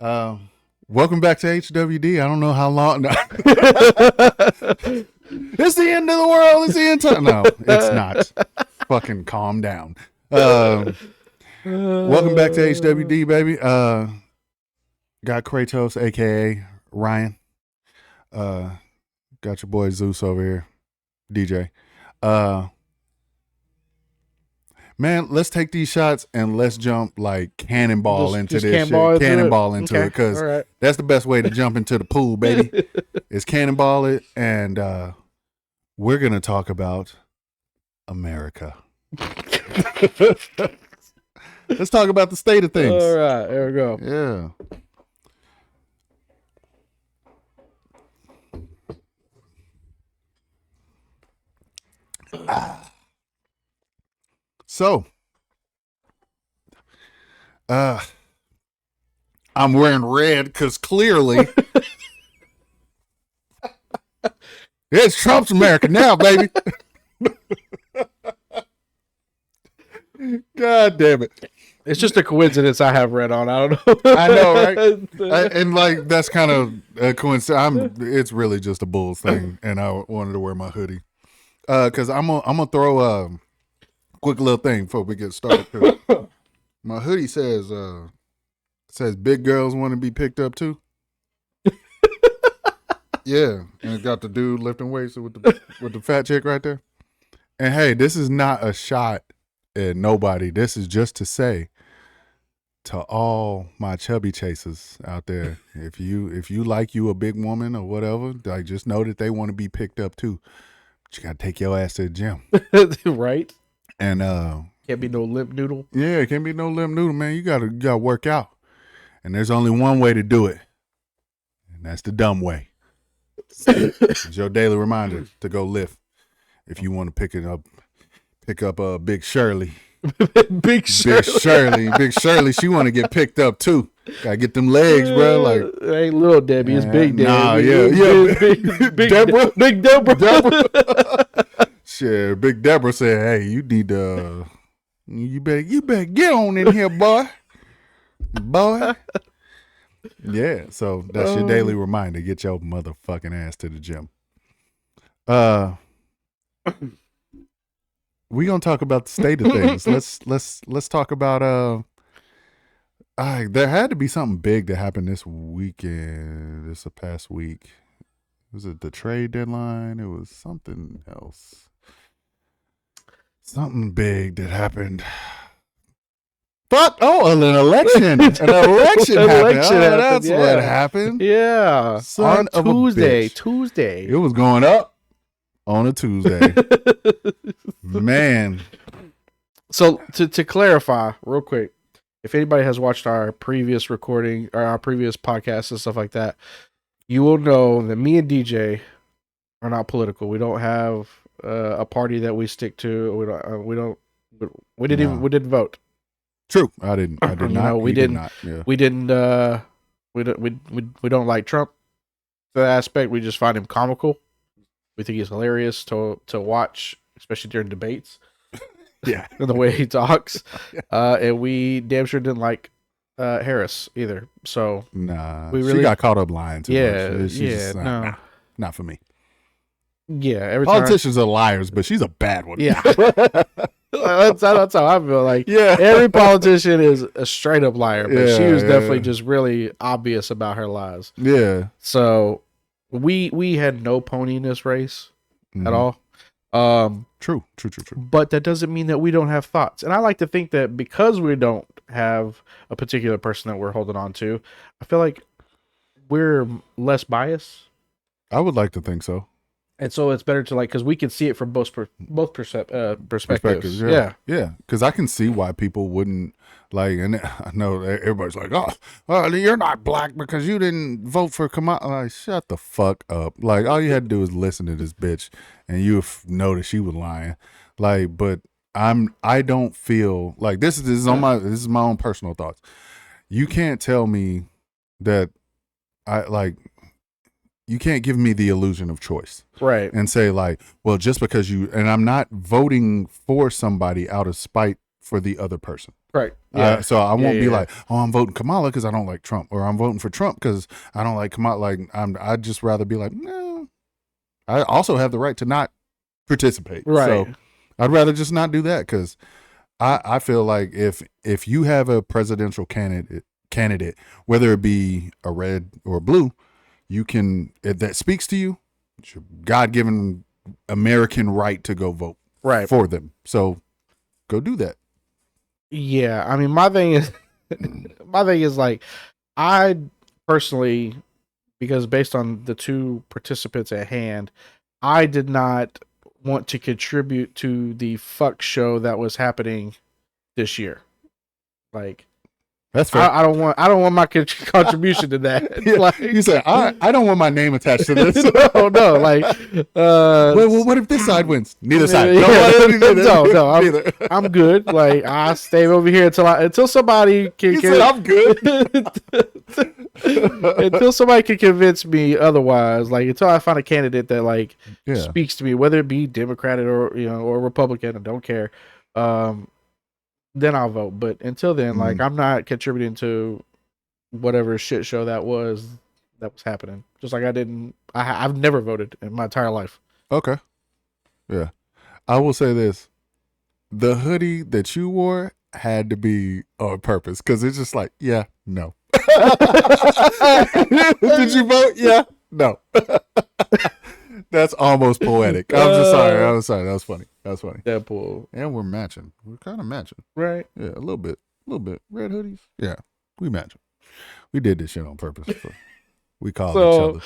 Welcome back to HWD. I don't know how long. No. It's the end of the world. It's the end time. No, it's not. Fucking calm down. Welcome back to HWD, baby. Got Kratos, aka Ryan. Got your boy Zeus over here, DJ. Man, let's take these shots and let's jump like cannonball into this shit. Cannonball into it, because that's the best way to jump into the pool, baby. Is cannonball it, and we're gonna talk about America. Let's talk about the state of things. All right, there we go. Yeah. So, I'm wearing red because clearly it's Trump's America now, baby. God damn it. It's just a coincidence I have red on. I don't know. I know, right? And like, that's kind of a coincidence. It's really just a Bulls thing, and I wanted to wear my hoodie. Because I'm gonna throw a quick little thing before we get started. My hoodie says big girls want to be picked up too. Yeah, and it's got the dude lifting weights with the fat chick right there. And hey, this is not a shot at nobody. This is just to say to all my chubby chasers out there, if you like you a big woman or whatever, like, just know that they want to be picked up too. But you gotta take your ass to the gym. Right. And can't be no limp noodle. Yeah, it can't be no limp noodle, man. You gotta work out. And there's only one way to do it. And that's the dumb way. It's your daily reminder to go lift. If you want to pick up Big Shirley. Big Shirley, she want to get picked up too. Gotta get them legs, bro. Like, it ain't little Debbie, it's Big Debbie. Nah, yeah. Big Deborah. Big Deborah. Shit, Big Deborah said, "Hey, you need to, you better get on in here, boy." Yeah, so that's your daily reminder. Get your motherfucking ass to the gym. We gonna talk about the state of things. Let's talk about there had to be something big that happened this weekend. This past week. Was it the trade deadline? It was something else. Something big that happened. An election. An election happened. That's what happened. Yeah. Son on Tuesday. It was going up on a Tuesday. Man. So to clarify real quick, if anybody has watched our previous recording or our previous podcasts and stuff like that, you will know that me and DJ are not political. We don't have a party that we stick to. We didn't vote. True. I did not. We didn't. Yeah. We didn't. We don't like Trump. For that aspect, we just find him comical. We think he's hilarious to watch, especially during debates. Yeah, and the way he talks. And we damn sure didn't like Harris either. So she got caught up lying too much. Not for me. Yeah, politicians are liars, but she's a bad one. Yeah. That's how I feel. Like, every politician is a straight up liar, but she was definitely just really obvious about her lies. Yeah. So we had no pony in this race at all. True. But that doesn't mean that we don't have thoughts. And I like to think that because we don't have a particular person that we're holding on to, I feel like we're less biased. I would like to think so. And so it's better to because we can see it from both perspectives. Yeah. Because I can see why people wouldn't and I know everybody's like, oh, you're not black because you didn't vote for Kamala. Like, shut the fuck up. Like, all you had to do is listen to this bitch, and you know that she was lying. Like, but I don't feel like this is my own personal thoughts. You can't tell me that you can't give me the illusion of choice. Right. And say just because and I'm not voting for somebody out of spite for the other person. Right. Yeah. So I won't Yeah, be yeah. like, oh, I'm voting Kamala because I don't like Trump, or I'm voting for Trump because I don't like Kamala. Like I'd just rather be like, no. I also have the right to not participate. Right. So I'd rather just not do that because I feel like if you have a presidential candidate, whether it be a red or blue, you can if that speaks to you. It's your God given American right to go vote Right. for them. So go do that. Yeah. I mean, my thing is, like, I personally, because based on the two participants at hand, I did not want to contribute to the fuck show that was happening this year. Like, That's fair. I don't want my contribution to that. Yeah, Like, you said I don't want my name attached to this. no, like, well, what if this side wins? Neither side. Yeah. No, I'm good. Like, I stay over here until somebody can. You said I'm good. Until somebody can convince me otherwise. Like, until I find a candidate that like speaks to me, whether it be Democrat or or Republican, I don't care. Then I'll vote. But until then, like, I'm not contributing to whatever shit show that was happening. Just like I've never voted in my entire life. Okay. Yeah. I will say this. The hoodie that you wore had to be on purpose because it's just like, yeah, no. Did you vote? Yeah, no. That's almost poetic. I'm just sorry. I'm sorry. That was funny. Deadpool. And we're matching. We're kind of matching. Right. Yeah, a little bit. Red hoodies. Yeah, we matching. We did this shit on purpose. We called each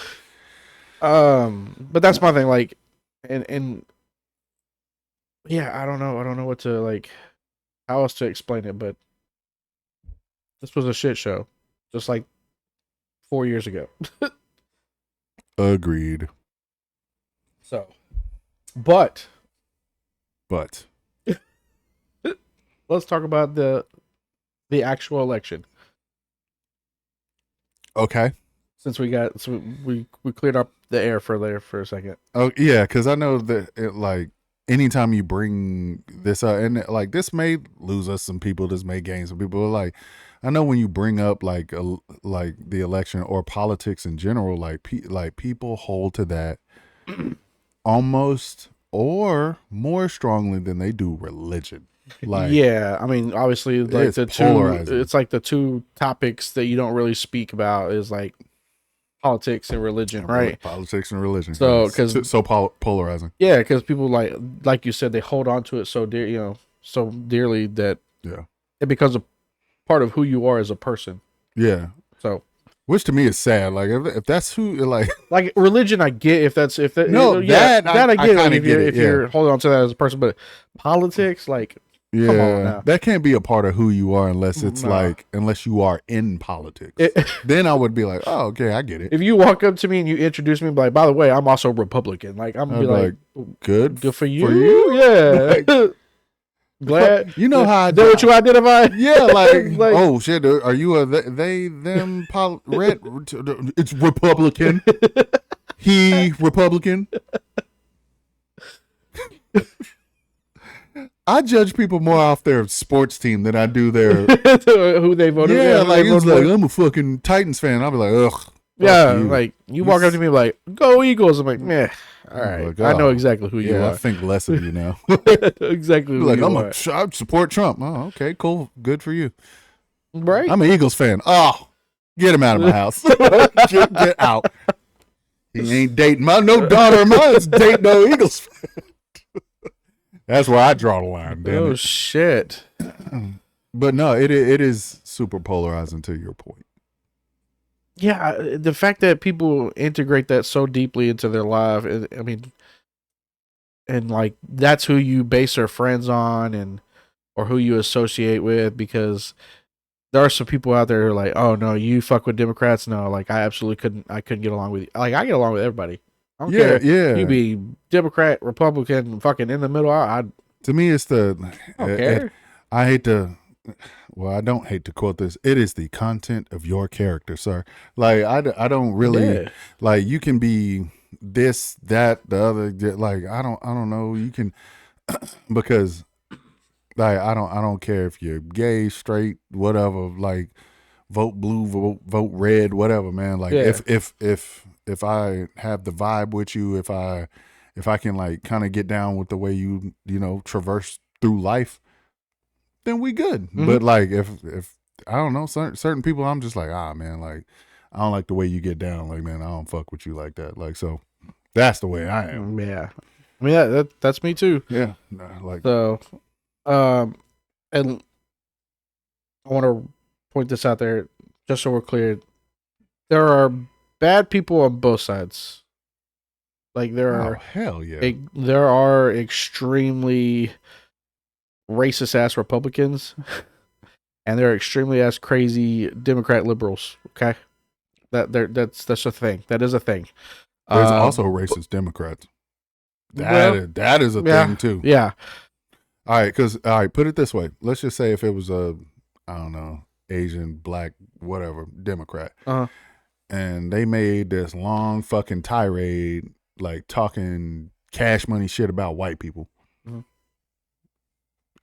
other. But that's my thing. Like, and yeah, I don't know what to like, how else to explain it. But this was a shit show, just like 4 years ago. Agreed. So, but let's talk about the actual election. Okay. Since we cleared up the air for a second. Oh yeah, because I know that like anytime you bring this up, and like this may lose us some people, this may gain some people. Like I know when you bring up like the election or politics in general, like people hold to that almost or more strongly than they do religion. Like, yeah, I mean, obviously, like it's polarizing. it's like the two topics that you don't really speak about is like politics and religion, right? Politics and religion. So, because polarizing. Yeah, because people like you said, they hold on to it so dear, so dearly that it becomes a part of who you are as a person. Yeah. So, which to me is sad. Like if that's who like religion, I get if that no that I get like, if you're holding on to that as a person, but politics, like. Yeah, come on now. That can't be a part of who you are unless it's unless you are in politics. Then I would be like, oh, okay, I get it. If you walk up to me and you introduce me, like, by the way, I'm also Republican. Like, I'm gonna be like, good for you, yeah. Glad you know how I do what you identify. Yeah, like oh shit, are you a they them red? It's Republican. He Republican. I judge people more off their sports team than I do their who they voted. Yeah, like it's like I'm a fucking Titans fan. I'll be like, ugh. Yeah, like you walk up to me like, "Go Eagles!" I'm like, "Meh." All right, like, I know exactly who you are. I think less of you now. Exactly. Who like you I support Trump. Oh, okay, cool, good for you. Right. I'm an Eagles fan. Oh, get him out of my house. get out. He ain't dating no daughter of mine's dating no Eagles fan. That's where I draw the line. Damn it. Shit. But no, it is super polarizing to your point. Yeah, the fact that people integrate that so deeply into their life, I mean, and like that's who you base your friends on, or who you associate with, because there are some people out there who are like, oh no, you fuck with Democrats. No, like I absolutely couldn't get along with you. Like I get along with everybody. I don't care. Yeah. You be Democrat, Republican, fucking in the middle. To me, it's the. I don't care. I hate to. Well, I don't hate to quote this. It is the content of your character, sir. Like I don't really like. You can be this, that, the other. Like I don't know. You can because Like I don't care if you're gay, straight, whatever. Like vote blue, vote red, whatever, man. Like Yeah. if I have the vibe with you, if I can like kind of get down with the way you traverse through life, then we good. Mhm. But like if I don't know certain people, I'm just like man, like I don't like the way you get down. Like man, I don't fuck with you like that. Like so, that's the way I am. Yeah. I mean that's me too. Yeah, nah, like So, and I want to point this out there just so we're clear. There are bad people on both sides. Like oh hell yeah, there are extremely racist ass Republicans, and there are extremely ass crazy Democrat liberals. Okay, that's a thing. That is a thing. there's also racist Democrats. That is a yeah, thing too. Yeah. All right, put it this way. Let's just say if it was a, I don't know, Asian, black, whatever, Democrat, Uh-huh. and they made this long fucking tirade, like talking cash money shit about white people. Mhm.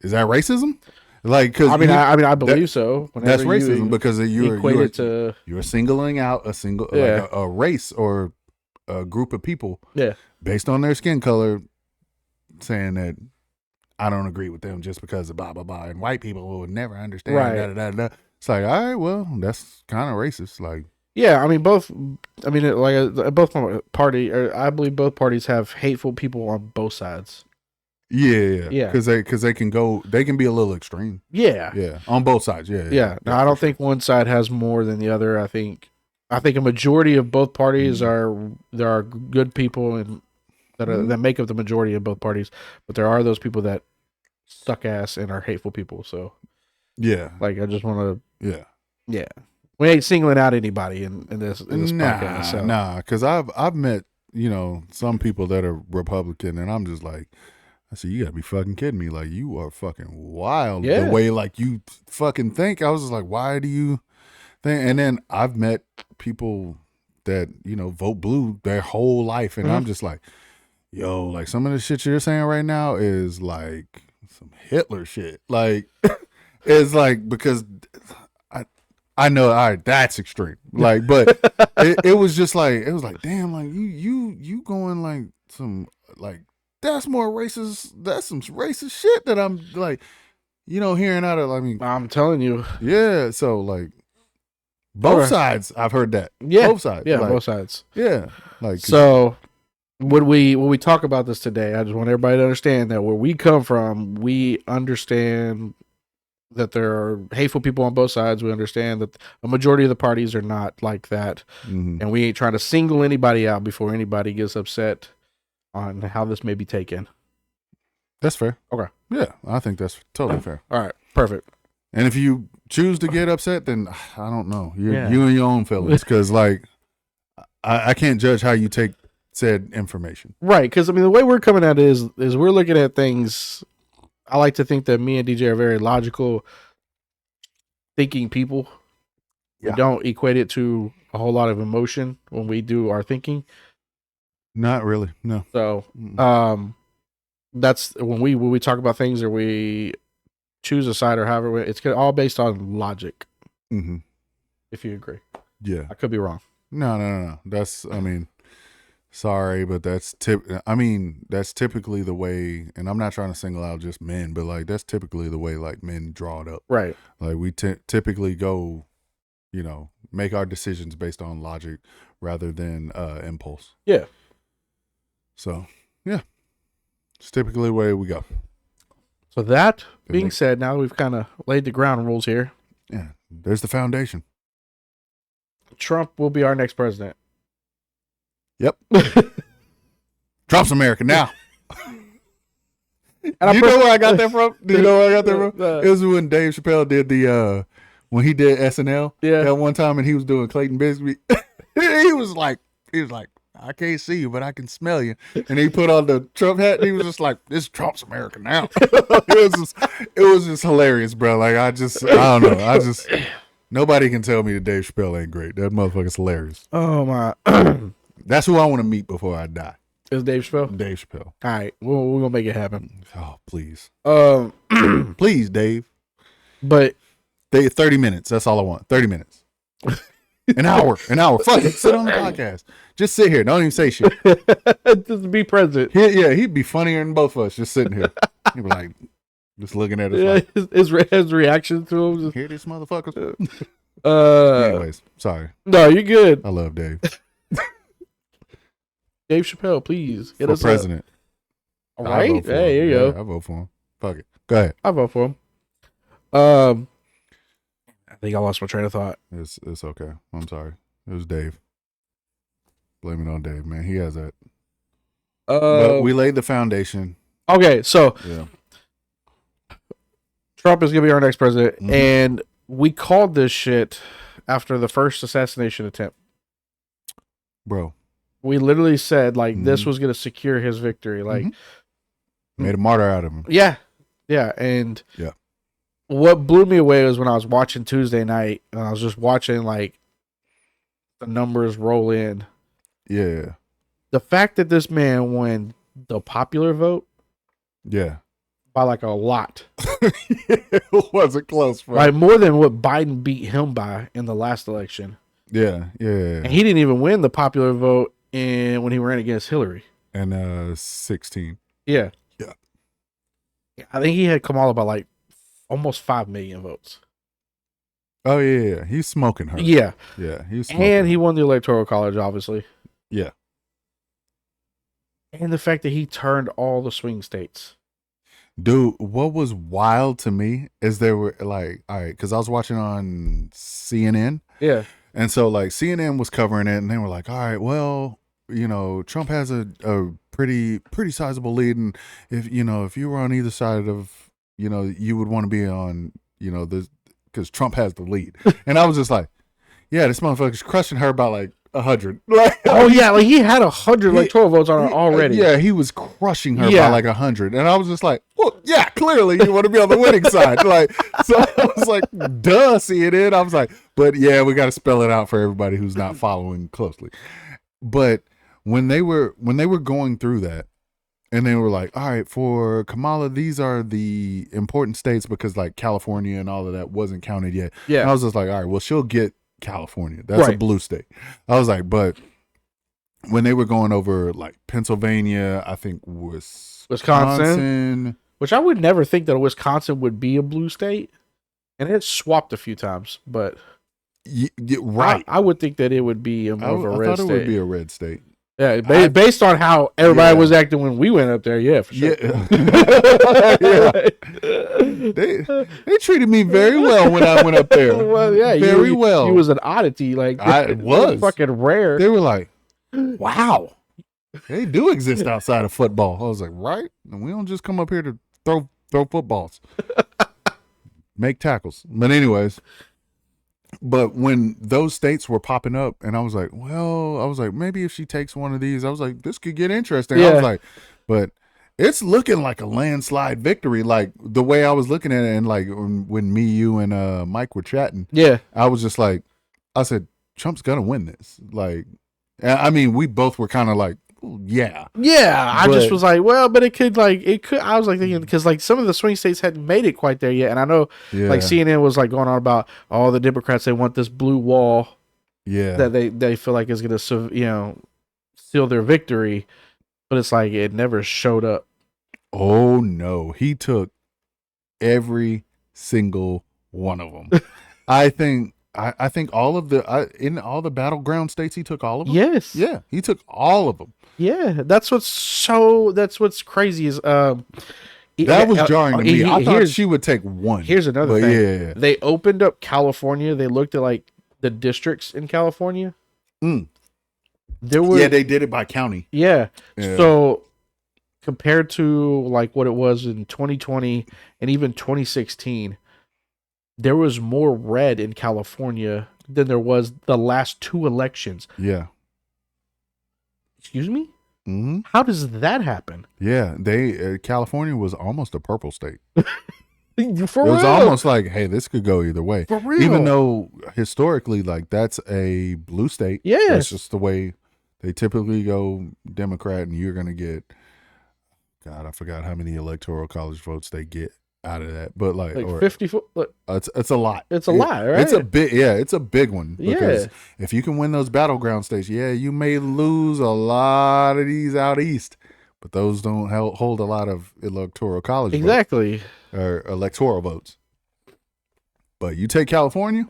Is that racism? Like, cause I believe so. That's racism because you're singling out Yeah. like a race or a group of people Yeah. based on their skin color, saying that I don't agree with them just because of blah blah blah, and white people will never understand. Right. Da, da, da, da. It's like, all right, well, that's kind of racist. Like, Yeah, I mean both. I mean, both party, or I believe both parties have hateful people on both sides. yeah, because they can be a little extreme. Yeah, on both sides. Yeah. Now I don't think one side has more than the other. I think a majority of both parties there are good people and that make up the majority of both parties, but there are those people that suck ass and are hateful people. So yeah, like I just want to yeah. We ain't singling out anybody in this podcast. So. Nah, because I've met some people that are Republican, and I'm just like, I said, you gotta be fucking kidding me! Like you are fucking wild the way like you fucking think. I was just like, why do you think? And then I've met people that vote blue their whole life, and I'm just like, yo, like some of the shit you're saying right now is like some Hitler shit. Like it's like because I know, all right, that's extreme. Like, but it was just like damn, like you going like some like that's more racist. That's some racist shit that I'm like, hearing out of. I mean, I'm telling you, yeah. So like, both sides, I've heard that. Yeah, both sides. Yeah, like, both sides. Yeah, like so. When we talk about this today, I just want everybody to understand that where we come from, we understand that there are hateful people on both sides. We understand that a majority of the parties are not like that. And we ain't trying to single anybody out before anybody gets upset on how this may be taken. That's fair. Okay. Yeah, I think that's totally fair. All right. Perfect. And if you choose to get upset, then I don't know. You and your own feelings. Because, like, I can't judge how you take said information. Right. Because, I mean, the way we're coming at it is we're looking at things. I like to think that me and DJ are very logical thinking people. Yeah. We don't equate it to a whole lot of emotion when we do our thinking. Not really, no. So, that's when we talk about things or we choose a side or however, it's all based on logic. Mm-hmm. If you agree. Yeah. I could be wrong. No. That's, I mean, sorry, but that's typically the way, and I'm not trying to single out just men, but like that's typically the way like men draw it up. Right. Like we typically go, make our decisions based on logic rather than impulse. Yeah. So, yeah. It's typically the way we go. So that being said, now that we've kind of laid the ground rules here. Yeah. There's the foundation. Trump will be our next president. Yep. Trump's America now. And you know where I got that from? Do you know where I got that from? It was when Dave Chappelle did when he did SNL at one time and he was doing Clayton Bigsby. he was like, I can't see you, but I can smell you. And he put on the Trump hat and he was just like, this is Trump's America now. it was just hilarious, bro. Like I don't know. Nobody can tell me that Dave Chappelle ain't great. That motherfucker's hilarious. Oh my. That's who I want to meet before I die. Is Dave Chappelle? Dave Chappelle. All right, we're gonna make it happen. Oh, please. Please, Dave. But 30 minutes. That's all I want. 30 minutes. An hour. Fuck it. Sit on the podcast. Just sit here. Don't even say shit. Just be present. He'd be funnier than both of us just sitting here. He'd be like, just looking at us like, his reaction to him. Just, hear this motherfucker. Anyways, sorry. No, you're good. I love Dave. Dave Chappelle, please. For president. All right. Hey, there you go. I vote for him. Fuck it. Go ahead. I vote for him. I think I lost my train of thought. It's okay. I'm sorry. It was Dave. Blame it on Dave, man. He has that. But we laid the foundation. Okay, so yeah. Trump is gonna be our next president, and we called this shit after the first assassination attempt. Bro. We literally said like this was gonna secure his victory. Like made a martyr out of him. Yeah. Yeah. And yeah. What blew me away was when I was watching Tuesday night and I was just watching like the numbers roll in. Yeah. The fact that this man won the popular vote. Yeah. By like a lot. It wasn't close, bro. Like more than what Biden beat him by in the last election. Yeah. And he didn't even win the popular vote when he ran against Hillary. And 16. Yeah. Yeah. I think he had Kamala by like almost 5 million votes. Oh yeah. He's smoking her. Yeah. Yeah. He's smoking and he won the Electoral College, obviously. Yeah. And the fact that he turned all the swing states. Dude, what was wild to me is there were like, all right, because I was watching on CNN. Yeah. And so like CNN was covering it and they were like, all right, well, you know, Trump has a pretty sizable lead. And if you were on either side of, you would want to be on, because Trump has the lead. And I was just like, yeah, this motherfucker's crushing her by like 100. Like, oh yeah, like he had 100 electoral votes on her already. Yeah, he was crushing her by like 100, and I was just like, well, yeah, clearly you want to be on the winning side. Like, so I was like, duh, CNN. I was like, but yeah, we got to spell it out for everybody who's not following closely. But when they were going through that, and they were like, all right, for Kamala, these are the important states because like California and all of that wasn't counted yet. Yeah, and I was just like, all right, well, she'll get California. That's a blue state. I was like, but when they were going over like Pennsylvania, I think Wisconsin, which I would never think that Wisconsin would be a blue state, and it swapped a few times, but right, I would think that it would be more of a red state. I thought it would be a red state. Yeah, based on how everybody was acting when we went up there, yeah, for sure. Yeah. They treated me very well when I went up there. Well, yeah, very well. You was an oddity, like I was fucking rare. They were like, "Wow, they do exist outside of football." I was like, "Right? And we don't just come up here to throw footballs, make tackles." But anyways. But when those states were popping up, and I was like, maybe if she takes one of these, I was like, this could get interesting. Yeah. I was like, but it's looking like a landslide victory, like the way I was looking at it, and like when me, you, and Mike were chatting, yeah, I was just like, I said, Trump's gonna win this. Like, I mean, we both were kind of like, yeah. I just was like, well, but it could. I was like thinking because like some of the swing states hadn't made it quite there yet, and I know like CNN was like going on about all the Democrats, they want this blue wall, that they feel like is going to seal their victory, but it's like it never showed up. Oh no, he took every single one of them. I think all of in all the battleground states, he took all of them. Yes. Yeah, he took all of them. Yeah, that's what's crazy is that was jarring to me. I thought she would take one. Here's another thing. Yeah. They opened up California. They looked at like the districts in California. They did it by county. Yeah. So compared to like what it was in 2020 and even 2016, there was more red in California than there was the last two elections. Yeah. Excuse me? Mm-hmm. How does that happen? Yeah, California was almost a purple state. For it was almost like, hey, this could go either way. For real. Even though historically, like that's a blue state. Yeah, that's just the way They typically go Democrat, and you're gonna get, God, I forgot how many electoral college votes they get out of that, but like, Like or 50 foot. it's a lot. It's a lot, right? It's a big, yeah, it's a big one because Yeah. if you can win those battleground states, yeah, you may lose a lot of these out east, but those don't hold a lot of electoral college votes Exactly. or electoral votes. But you take California,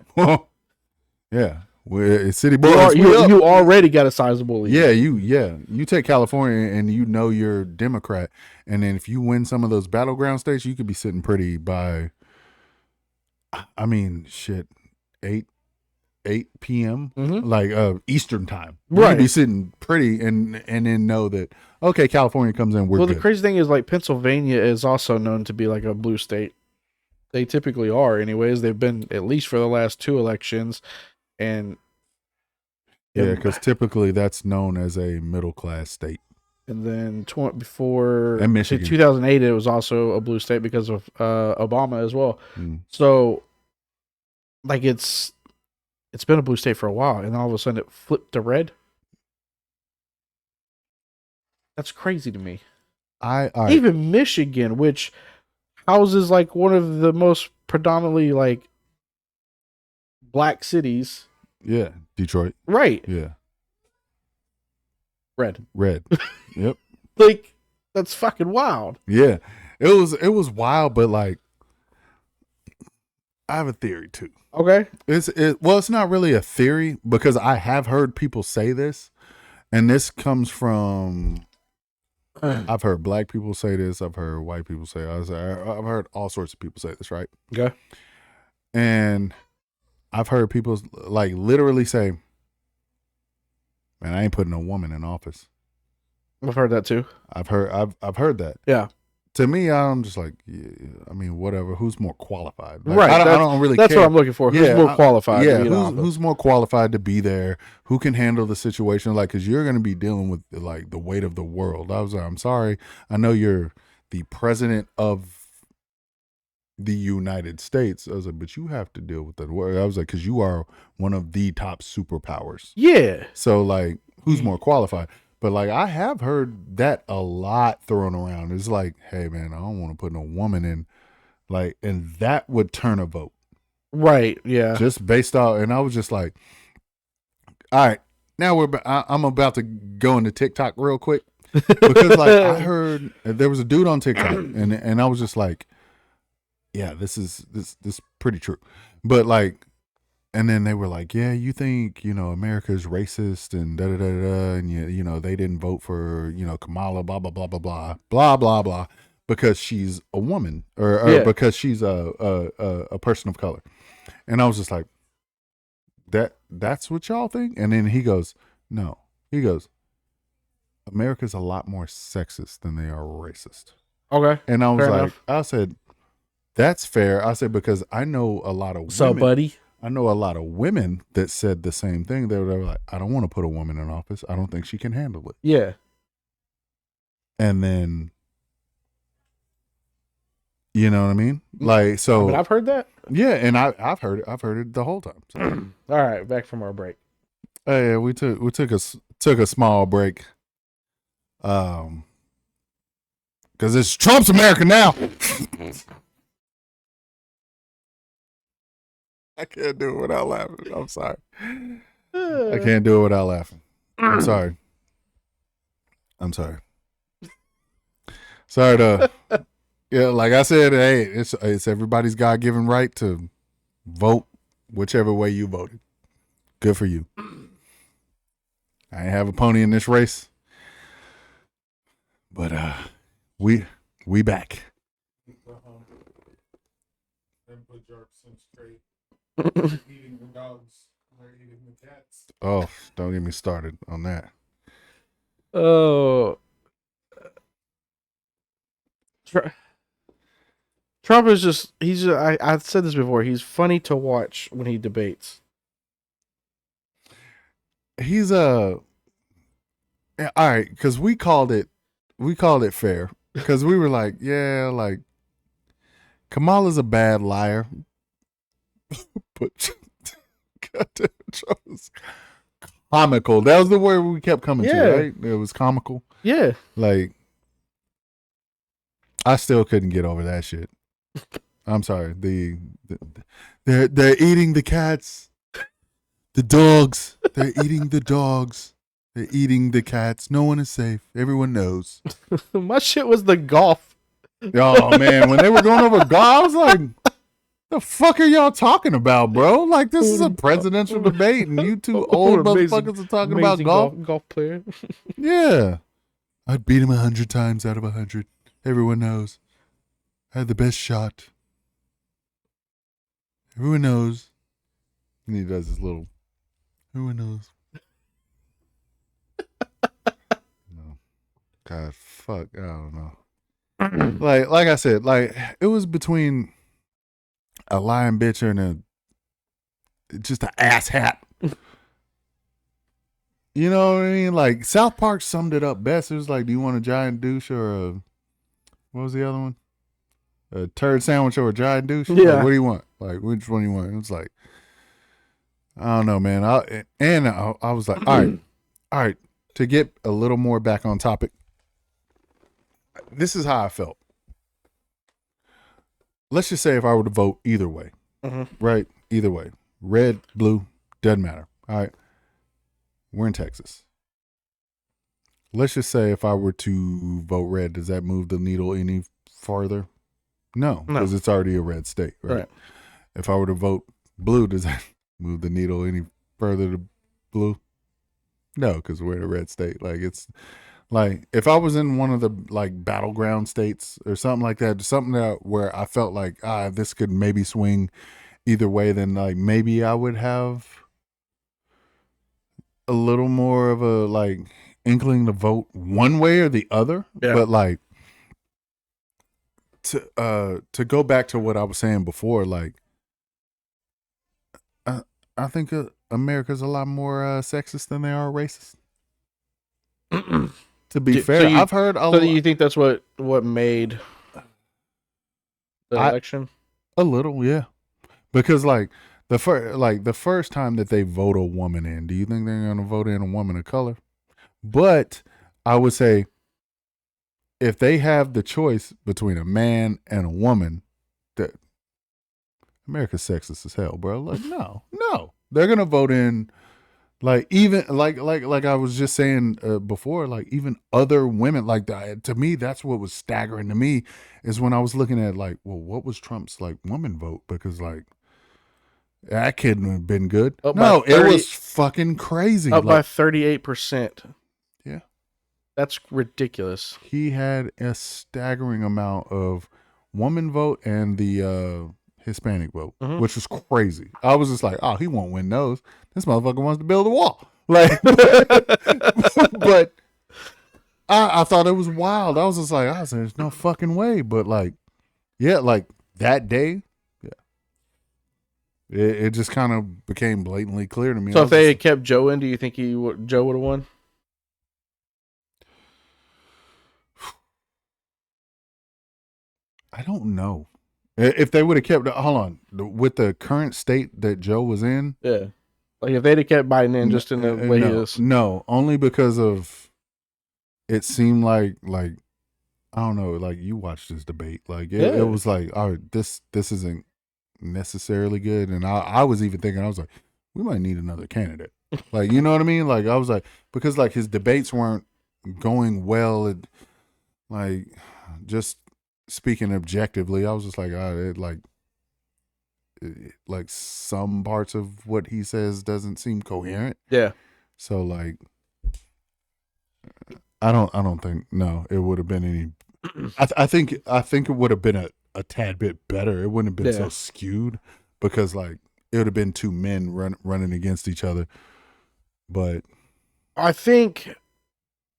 yeah, we're city boys. You already got a sizable lead. You take California and you know you're Democrat, and then if you win some of those battleground states, you could be sitting pretty by. I mean, shit, 8 p.m. Like Eastern time. You Right. could be sitting pretty and then know that okay, California comes in, we're Well, good. the crazy thing is, like, Pennsylvania is also known to be like a blue state. They typically are, anyways. They've been at least for the last 2 elections, and Yeah, because typically that's known as a middle class state. and then before And Michigan. 2008, it was also a blue state because of Obama as well. Mm. So, like, it's been a blue state for a while, and then all of a sudden it flipped to red. That's crazy to me. Even Michigan, which houses like one of the most predominantly like black cities. Yeah, Detroit. Right. Yeah, Red. Yep. Like, that's fucking wild. Yeah, it was wild, but like, I have a theory too. Okay. It's not really a theory because I have heard people say this, and this comes from. I've heard black people say this. I've heard white people say. I've heard all sorts of people say this, right? Okay. And I've heard people like literally say, "Man, I ain't putting a woman in office." I've heard that too. I've heard that. Yeah. To me, I'm just like, yeah, I mean, whatever. Who's more qualified? Like, Right. I don't really. That's care. what I'm looking for. Who's more qualified? Yeah. To be in office? Who's more qualified to be there? Who can handle the situation? Like, because you're going to be dealing with like the weight of the world. I'm sorry. I know you're the president of the United States. I was like, but you have to deal with that. I was like, because you are one of the top superpowers. Yeah. So like, who's more qualified? But like, I have heard that a lot thrown around. It's like, hey man, I don't want to put no woman in, like, and that would turn a vote. Right. Yeah. Just based off, and I was just like, all right, now I'm about to go into TikTok real quick because like I heard there was a dude on TikTok, and I was just like, yeah, this is pretty true, but like. And then they were like, yeah, you think, America's racist and da da da da, and they didn't vote for, Kamala, blah blah blah blah blah blah blah blah, because she's a woman or because she's a person of color. And I was just like, that's what y'all think? And then he goes, no. He goes, America's a lot more sexist than they are racist. Okay. And I was Fair like, enough. I said, that's fair. I said, because I know a lot of women. So, buddy. I know a lot of women that said the same thing. They were like, I don't want to put a woman in office. I don't think she can handle it. Yeah. And then, you know what I mean? Like, so. I mean, I've heard that. Yeah, and I've heard it. I've heard it the whole time. So. All right, back from our break. Yeah, we took a small break. Because it's Trump's America now. I can't do it without laughing. I'm sorry. I can't do it without laughing. I'm sorry. Sorry to, yeah, like I said, hey, it's everybody's God-given right to vote whichever way you voted. Good for you. I ain't have a pony in this race, but we back. Eating the dogs, they're eating the cats. Oh, don't get me started on that. Oh, Trump is just I've said this before. He's funny to watch when he debates. He's all right, because we called it fair, because we were like, yeah, like Kamala's a bad liar. But goddamn, Trump is comical. That was the word we kept coming Yeah. to, right? It was comical. Yeah. Like, I still couldn't get over that shit. I'm sorry. They're eating the cats. The dogs. They're eating the dogs. They're eating the cats. No one is safe. Everyone knows. My shit was the golf. Oh man, when they were going over golf, I was like, the fuck are y'all talking about, bro? Like, this is a presidential debate and you two old motherfuckers are talking about golf. Golf player. Yeah. I'd beat him 100 times out of 100. Everyone knows. I had the best shot. Everyone knows. And he does his little, everyone knows. No. God, fuck. I don't know. Like I said, like, it was between a lying bitch and just an ass hat. You know what I mean? Like, South Park summed it up best. It was like, do you want a giant douche or a, what was the other one? A turd sandwich or a giant douche? Yeah. Like, what do you want? Like, which one do you want? It was like, I don't know, man. I was like, all right. To get a little more back on topic, this is how I felt. Let's just say if I were to vote either way, right? Either way, red, blue, doesn't matter. All right. We're in Texas. Let's just say if I were to vote red, does that move the needle any farther? No, because it's already a red state, right? If I were to vote blue, does that move the needle any further to blue? No, because we're in a red state. Like, it's like, if I was in one of the like battleground states or something like that, something that where I felt like this could maybe swing either way, then like maybe I would have a little more of a like inkling to vote one way or the other. Yeah. But like, to go back to what I was saying before, like, I think America's a lot more sexist than they are racist. To be fair, I've heard a lot. So you think that's what made the election? A little, yeah. Because like the first time that they vote a woman in, do you think they're going to vote in a woman of color? But I would say, if they have the choice between a man and a woman, that America's sexist as hell, bro. Like, no, they're gonna vote in, like, even like I was just saying before, like, even other women. Like, that, to me, that's what was staggering to me, is when I was looking at, like, well, what was Trump's like woman vote? Because like, that couldn't have been good. No, it was fucking crazy. Up by 38%. Yeah. That's ridiculous. He had a staggering amount of woman vote and the Hispanic vote, which was crazy. I was just like, oh, he won't win those. This motherfucker wants to build a wall. Like, but I thought it was wild. I was just like, there's no fucking way. But like, yeah, like that day, yeah, it just kind of became blatantly clear to me. So if they had kept Joe in, do you think Joe would have won? I don't know. If they would have kept, hold on, with the current state that Joe was in, yeah, like if they'd have kept Biden in just in the way he is, no, only because of, it seemed like I don't know, like, you watched this debate, like it was like, all right, this isn't necessarily good, and I was even thinking, I was like, we might need another candidate, like, you know what I mean? Like, I was like, because like his debates weren't going well, and like, just speaking objectively, I was just like, like some parts of what he says doesn't seem coherent. Yeah. So like, I don't think, no, it would have been any. I think it would have been a tad bit better. It wouldn't have been so skewed, because like it would have been two men running against each other. But I think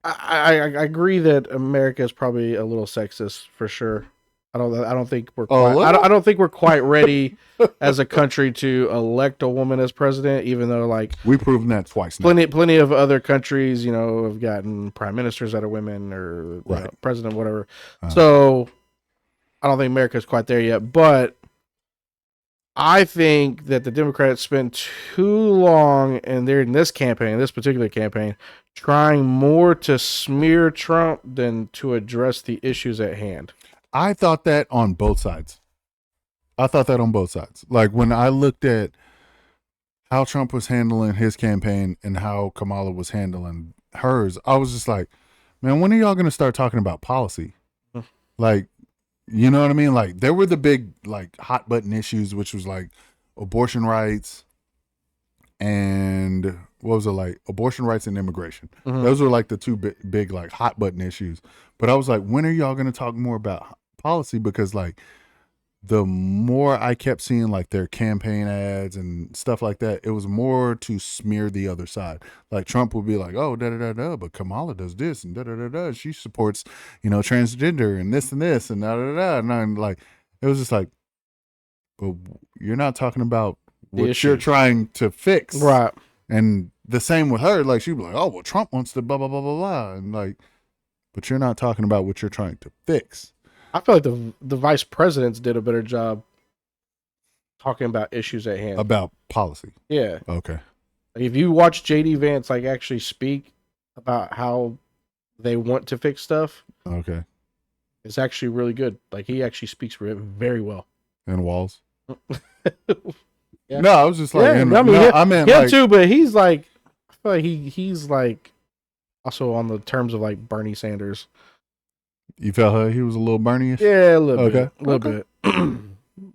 I agree that America is probably a little sexist for sure. I don't think we're quite, I don't think we're quite ready as a country to elect a woman as president, even though like we've proven that twice now. Plenty of other countries, you know, have gotten prime ministers that are women, or president, whatever. So I don't think America's quite there yet, but I think that the Democrats spent too long in this campaign, this particular campaign, trying more to smear Trump than to address the issues at hand. I thought that on both sides. Like when I looked at how Trump was handling his campaign and how Kamala was handling hers, I was just like, man, when are y'all going to start talking about policy? Like, you know what I mean? Like there were the big like hot button issues, which was like abortion rights and what was it, like abortion rights and immigration. Those were like the two big like hot button issues. But I was like, when are y'all going to talk more about policy? Because like the more I kept seeing like their campaign ads and stuff like that, it was more to smear the other side. Like Trump would be like, oh, da da da da, but Kamala does this and da da da da. She supports, transgender and this and this and da da da. And I'm like, it was just like, but you're not talking about what you're trying to fix. Right. And the same with her. Like she'd be like, oh, well, Trump wants to blah, blah, blah, blah, blah. And like, but you're not talking about what you're trying to fix. I feel like the vice presidents did a better job talking about issues at hand. About policy. Yeah. Okay. Like if you watch JD Vance like actually speak about how they want to fix stuff, okay, it's actually really good. Like he actually speaks very well. And Walls. Yeah. No, I was just like, I meant him like, too, but he's like, I feel like he's like also on the terms of like Bernie Sanders. You felt he was a little Bernie-ish? Yeah, a little bit.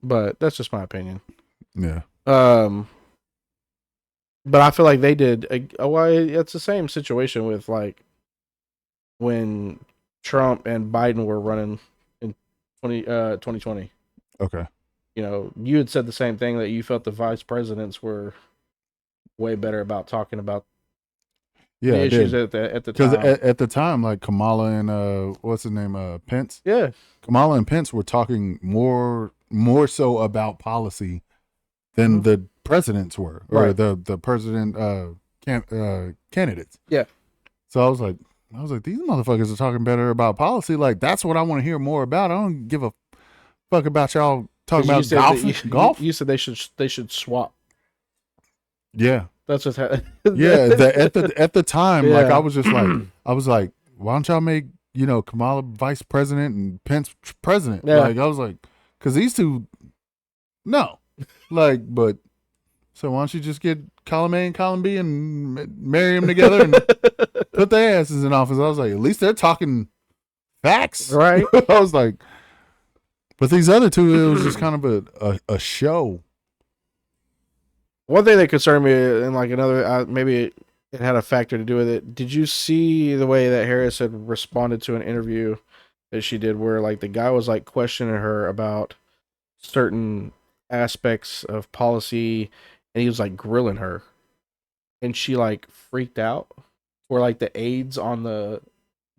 But that's just my opinion. Yeah. But I feel like they did. It's the same situation with like when Trump and Biden were running in 2020. Okay. You had said the same thing, that you felt the vice presidents were way better about talking about the issues at the time. Because at the time, like Kamala and what's his name, Pence. Yeah, Kamala and Pence were talking more so about policy than the presidents were, or the president candidates. Yeah. So I was like, these motherfuckers are talking better about policy. Like that's what I want to hear more about. I don't give a fuck about y'all talking about golf. You said they should swap. Yeah. That's what's happening. Yeah, at the time, like I was just like, why don't y'all make Kamala vice president and Pence president? Yeah. Like I was like, because these two, no, like, but so why don't you just get column A and column B and marry them together and put their asses in office? I was like, at least they're talking facts, right? I was like, but these other two, it was just kind of a show. One thing that concerned me, and like another, maybe it had a factor to do with it. Did you see the way that Harris had responded to an interview that she did, where like the guy was like questioning her about certain aspects of policy, and he was like grilling her, and she like freaked out, where like the aides on the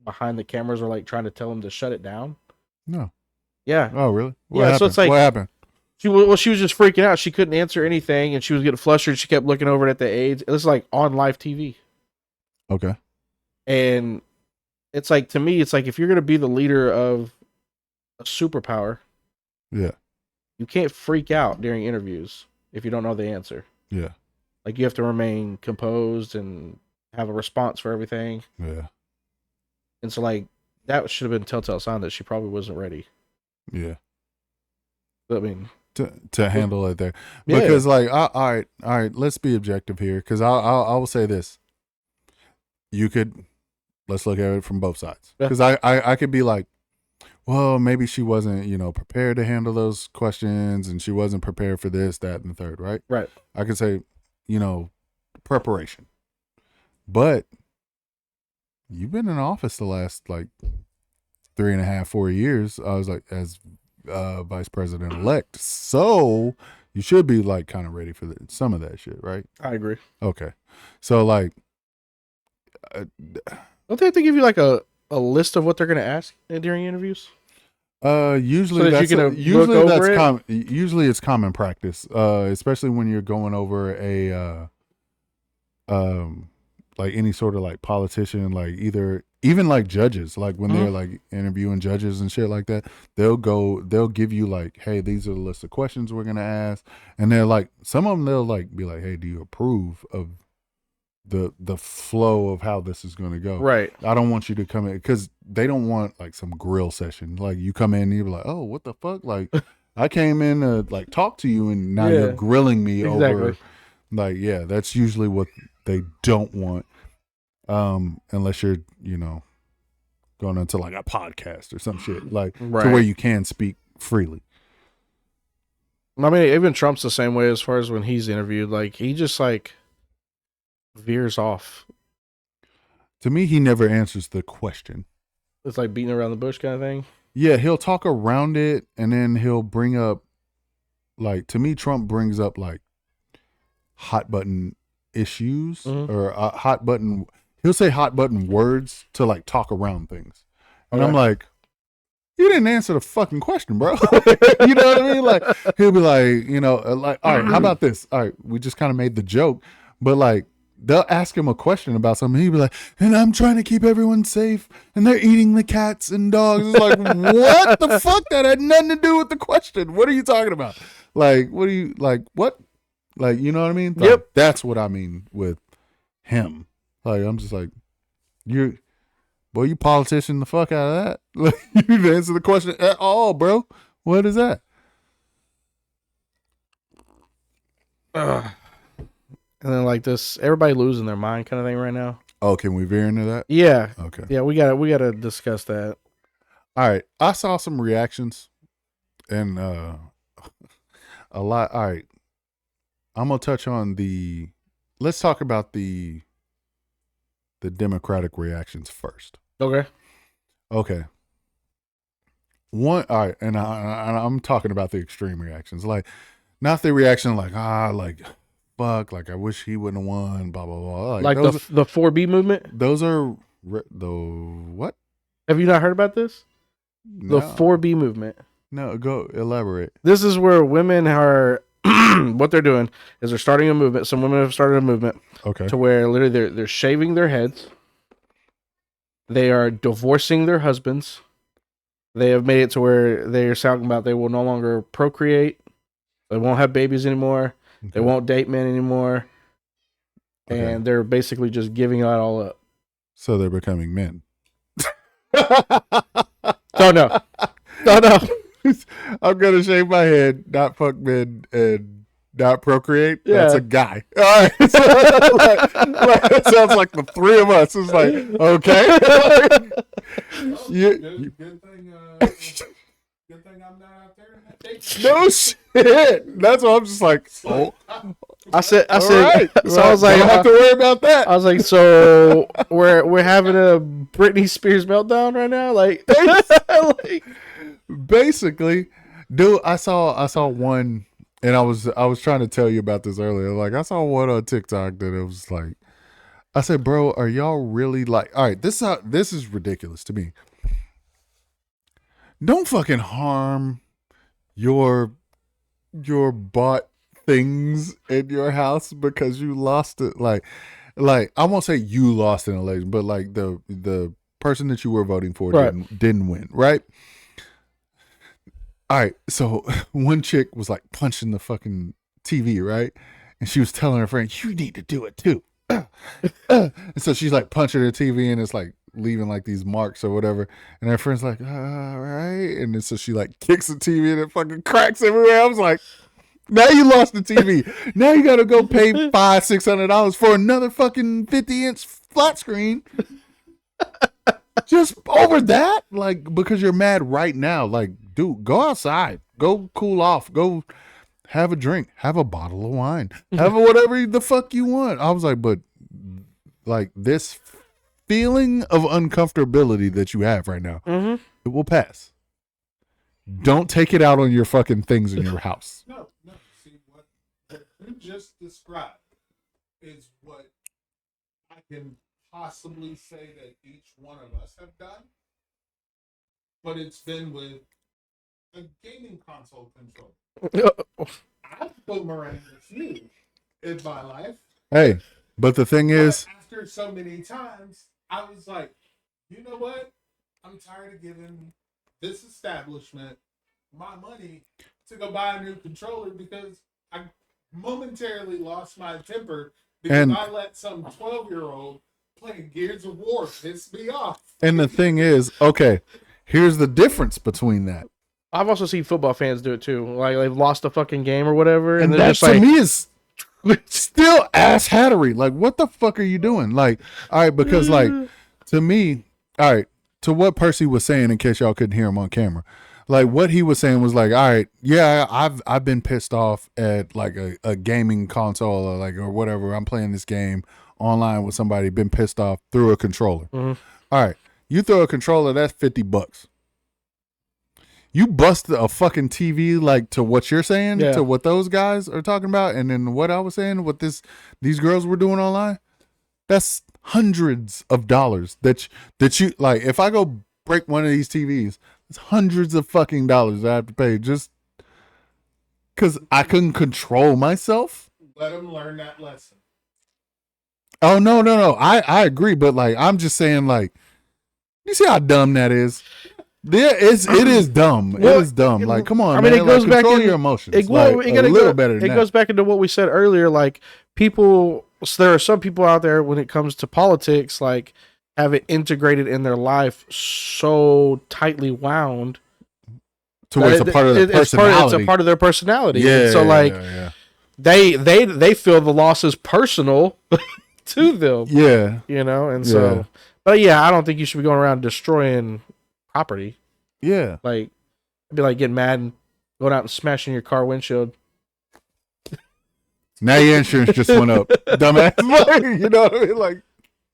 behind the cameras were like trying to tell him to shut it down. No. Yeah. Oh, really? What happened? So it's like, what happened? She was just freaking out. She couldn't answer anything, and she was getting flustered. She kept looking over at the aides. It was like on live TV. Okay. And it's like, to me, it's like, if you're going to be the leader of a superpower, yeah, you can't freak out during interviews if you don't know the answer. Yeah. Like, you have to remain composed and have a response for everything. Yeah. And so, like, that should have been a telltale sign that she probably wasn't ready. Yeah. I mean, to handle it there, because like, all right, let's be objective here, because I will say this: let's look at it from both sides, because I could be like, well, maybe she wasn't prepared to handle those questions, and she wasn't prepared for this, that, and the third, right? Right. I could say, preparation, but you've been in office the last like 3.5, 4 years. I was like, as vice president elect, so you should be like kind of ready for some of that shit, right? I agree. Okay, so like, don't they have to give you like a list of what they're going to ask during interviews? Usually usually it's common practice, especially when you're going over a like any sort of like politician, like either even like judges, like when they're like interviewing judges and shit like that, they'll give you like, hey, these are the list of questions we're gonna ask, and they're like, some of them they'll like be like, hey, do you approve of the flow of how this is gonna go? Right. I don't want you to come in because they don't want like some grill session. Like you come in and you're like, oh, what the fuck? Like I came in to like talk to you and now you're grilling me over. Like, yeah, that's usually what they don't want. Unless you're, going into like a podcast or some shit, like to where you can speak freely. I mean, even Trump's the same way as far as when he's interviewed. Like, he just like veers off. To me, he never answers the question. It's like beating around the bush kind of thing. Yeah, he'll talk around it and then he'll bring up, like, to me, Trump brings up like hot button issues or hot button. He'll say hot button words to like talk around things. And I'm like, you didn't answer the fucking question, bro. You know what I mean? Like, he'll be like, like, all right, how about this? All right, we just kind of made the joke, but like, they'll ask him a question about something. He'll be like, and I'm trying to keep everyone safe, and they're eating the cats and dogs. It's like, what the fuck? That had nothing to do with the question. What are you talking about? Like, what do you, like, what? Like, you know what I mean? Like, Yep. That's what I mean with him. Like, I'm just like, you politician the fuck out of that. Like, you didn't answer the question at all, bro. What is that? And then like this, everybody losing their mind kind of thing right now. Oh, can we veer into that? Yeah. Okay. Yeah, we gotta discuss that. All right. I saw some reactions and a lot. All right. I'm gonna touch on let's talk about the Democratic reactions first. Okay. All right, and I'm talking about the extreme reactions, like not the reaction like like fuck, like I wish he wouldn't have won, blah blah blah. Like the 4B movement. Those are the what? Have you not heard about this? No. The 4B movement. No, go elaborate. This is where women are. What they're doing is they're starting a movement. Some women have started a movement. Okay. To where literally they're shaving their heads. They are divorcing their husbands. They have made it to where they are talking about they will no longer procreate. They won't have babies anymore. Okay. They won't date men anymore. Okay. And they're basically just giving it all up. So they're becoming men. Oh, no. I'm going to shave my head, not fuck men, and not procreate. Yeah. That's a guy. All right. So, it sounds like the three of us. It's like, okay. Good thing I'm not out there. No shit. That's why I'm just like, oh. I said. Right. So I was like, don't have to worry about that. I was like, so we're having a Britney Spears meltdown right now, like basically, dude. I saw one, and I was trying to tell you about this earlier. Like, I saw one on TikTok that it was like, I said, bro, are y'all really like? All right, this is ridiculous to me. Don't fucking harm your bought things in your house because you lost it. Like I won't say you lost an election, but like the person that you were voting for didn't win, right? All right, so one chick was like punching the fucking TV, right? And she was telling her friend, "You need to do it too." And so she's like punching her TV, and it's like leaving like these marks or whatever. And her friend's like, all right. And then so she like kicks the TV and it fucking cracks everywhere. I was like, now you lost the TV. Now you got to go pay $500-$600 for another fucking 50-inch flat screen. Just over that? Like, because you're mad right now. Like, dude, go outside. Go cool off. Go have a drink. Have a bottle of wine. Have whatever the fuck you want. I was like, but like this feeling of uncomfortability that you have right now, it will pass. Don't take it out on your fucking things in your house. No. See, what you just described is what I can possibly say that each one of us have done, but it's been with a gaming console controller. I've boomeranged a few in my life. Hey, but the thing is, after so many times, I was like, you know what? I'm tired of giving this establishment my money to go buy a new controller because I momentarily lost my temper because And I let some 12-year-old playing Gears of War piss me off. and the thing is, okay, here's the difference between that. I've also seen football fans do it too. Like they've lost a fucking game or whatever, and And they're that just to like, me is still ass hattery. Like, what the fuck are you doing? Like, all right, because like to me, all right, to what Percy was saying, in case y'all couldn't hear him on camera, like what he was saying was like, all right, yeah, I've been pissed off at like a gaming console or whatever. I'm playing this game online with somebody, been pissed off through a controller. Mhm. All right, you throw a controller, that's $50. You bust a fucking TV like to what you're saying, Yeah. to what those guys are talking about, and then what I was saying, what these girls were doing online. That's hundreds of dollars that you like. If I go break one of these TVs, it's hundreds of fucking dollars I have to pay just because I couldn't control myself. Let them learn that lesson. Oh no. I agree, but like I'm just saying, like, you see how dumb that is. It is dumb. Well, it is dumb. Like, come on, I mean, man. it goes like, back control in- your emotions. It, like, well, a little better than it that. goes back into what we said earlier. Like people, so there are some people out there when it comes to politics, like have it integrated in their life so tightly wound to where it's a that part of their it's personality. it's a part of their personality. Yeah. And so like yeah. they feel the loss is personal to them. Yeah. You know, and Yeah. so, but yeah, I don't think you should be going around destroying property. Yeah. Like, it'd be like getting mad and going out and smashing your car windshield. Now your insurance just went up, dumbass. You know what I mean? Like,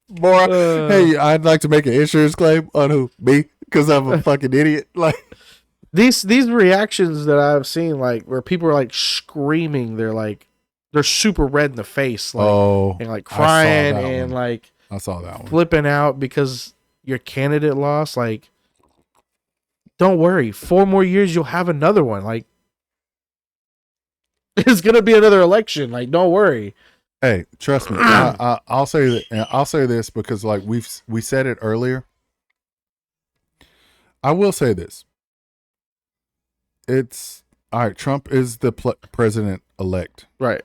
boy, hey, I'd like to make an insurance claim on who? Me? Because I'm a fucking idiot. Like, These reactions that I've seen, like where people are like screaming, they're super red in the face, like and like crying that and one. like I saw that one. flipping out because your candidate lost. Like, don't worry, 4 more years you'll have another one. Like, it's gonna be another election. Like, don't worry. Hey, trust me. I'll say that. And I'll say this because, like, we said it earlier. I will say this. It's all right. Trump is the president elect. Right.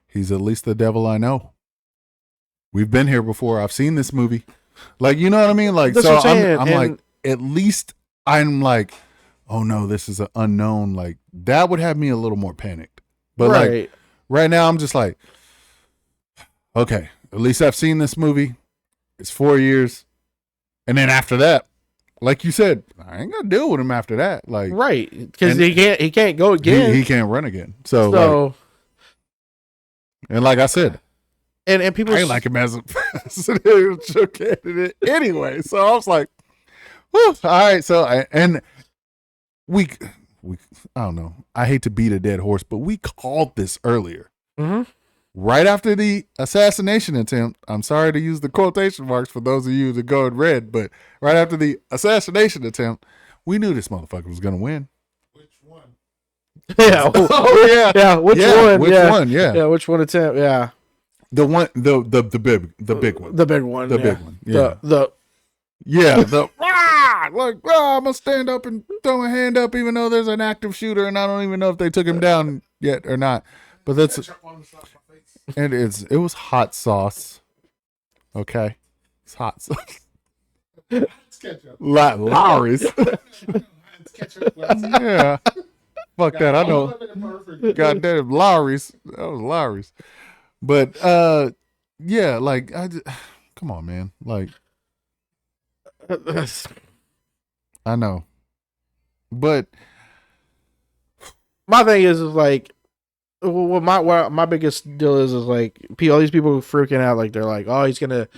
He's at least the devil I know. We've been here before. I've seen this movie. Like, you know what I mean? Like, That's so what I'm saying, I'm and- like, at least I'm like, oh no, this is an unknown. Like, that would have me a little more panicked. But like right. right now, I'm just like, okay, at least I've seen this movie. It's 4 years. And then after that, like you said, I ain't gonna deal with him after that. Like, Right. Because and- he can't go again. he can't run again. So, so like, and like I said, and people I ain't like him as a presidential candidate anyway. So I was like, whew, all right. So we I don't know. I hate to beat a dead horse, but we called this earlier. Mhm. Right after the assassination attempt. I'm sorry to use the quotation marks for those of you that go and read, but right after the assassination attempt, we knew this motherfucker was gonna win. Which one? Yeah. Oh yeah. Yeah. Which Yeah, one? which yeah. one? Yeah. Yeah. Which one attempt? Yeah. The one the big one. The big one. The yeah. big one. Yeah. The Yeah, I'm gonna stand up and throw my hand up, even though there's an active shooter, and I don't even know if they took him down yet or not. But that's Ketchup on the side of my face. and it was hot sauce. Okay, it's hot sauce. It's ketchup. Lowry's. It's ketchup. Yeah, fuck that. I know. Perfect. Goddamn Lowry's. That was Lowry's. But yeah, like come on, man. Like I know, but my thing is like, what my biggest deal is like all these people freaking out, like they're like, oh, he's gonna,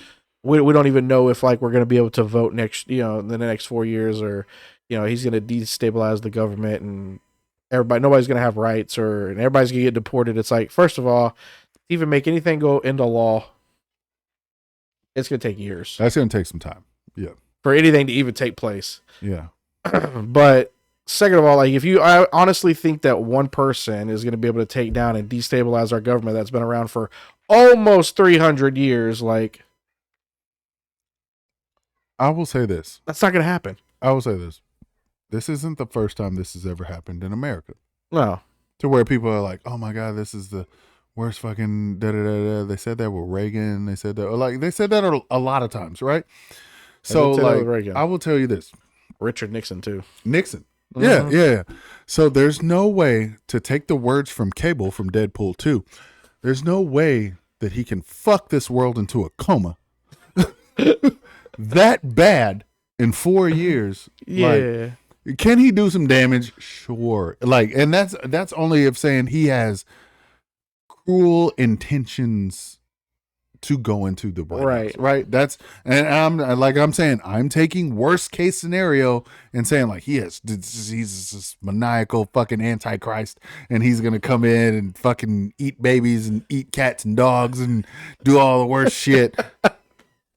we don't even know if like we're gonna be able to vote next, in the next 4 years, or he's gonna destabilize the government and nobody's gonna have rights, and everybody's gonna get deported. It's like, first of all, even make anything go into law, it's gonna take years that's gonna take some time. Yeah, for anything to even take place. yeah. But second of all, like I honestly think that one person is going to be able to take down and destabilize our government that's been around for almost 300 years, like I will say this. That's not gonna happen. I will say this. This isn't the first time this has ever happened in America. No. To where people are like, "Oh my God, this is the worst fucking da da da da." They said that with Reagan. They said that they said that a lot of times, right? So did say that with like, Reagan. I will tell you this: Richard Nixon too. Nixon. Mhm. Yeah. So there's no way to take the words from Cable from Deadpool 2. There's no way that he can fuck this world into a coma that bad in 4 years. Yeah. Like, can he do some damage? Sure. Like, and that's only if saying he has cruel intentions to go into the White Right. House, right? That's, and I'm saying, I'm taking worst case scenario and saying like he's this maniacal fucking antichrist, and he's gonna come in and fucking eat babies and eat cats and dogs and do all the worst shit.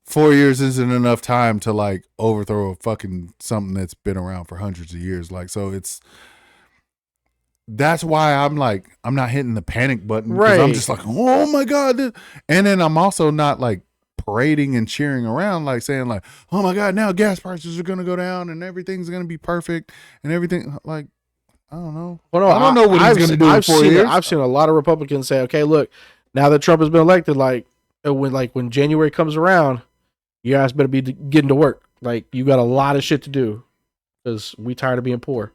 4 years isn't enough time to like overthrow a fucking something that's been around for hundreds of years. Like, so that's why I'm like, I'm not hitting the panic button, because I'm Right. just like, oh my God. And then I'm also not like parading and cheering around, like saying like, oh my God, now gas prices are going to go down and everything's going to be perfect and everything. Like, I don't know. Well, no, I don't know what he's going to do in 4 years. I've seen a lot of Republicans say, "Okay, look, now that Trump has been elected, when January comes around, you guys better be getting to work. Like, you got a lot of shit to do because we tired of being poor.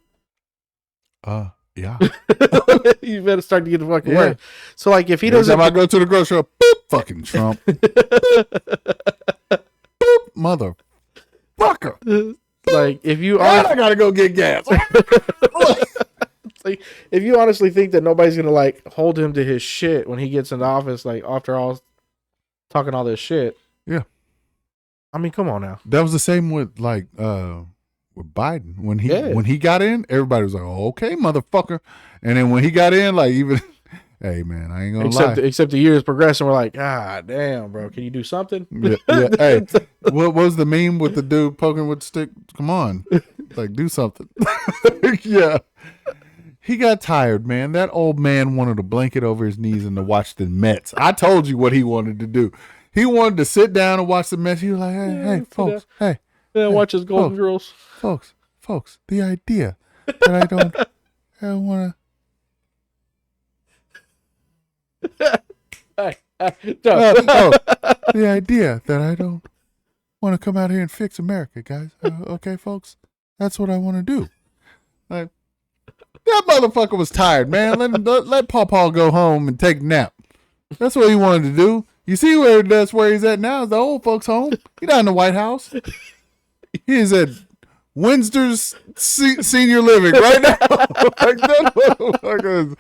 Yeah. You better start to get to fucking Yeah. work." So, like, if he Every doesn't, time I go to the grocery store, boop, fucking Trump. Boop, motherfucker. like, if you And I got to go get gas. like, if you honestly think that nobody's gonna like hold him to his shit when he gets into office, like after all talking all this shit, Yeah. I mean, come on now. That was the same with like with Biden when he got in. Everybody was like, "Oh, okay, motherfucker," and then when he got in, like even, hey man, I ain't gonna lie. Except the years progress, and we're like, God damn, bro, can you do something? Yeah. Hey, what was the meme with the dude poking with the stick? Come on, like do something. Yeah. He got tired, man. That old man wanted a blanket over his knees and to watch the Mets. I told you what he wanted to do. He wanted to sit down and watch the Mets. He was like, hey, folks, Yeah, hey, watch his Golden Girls. folks, the idea that I don't want the idea that I don't want to come out here and fix America, guys. Okay, folks, that's what I want to do. Like, that motherfucker was tired, man. Let Paw go home and take a nap. That's what he wanted to do. You see that's where he's at now, is the old folks' home. He's not in the White House. He is at Windsor's senior living right now. Like, that motherfucker is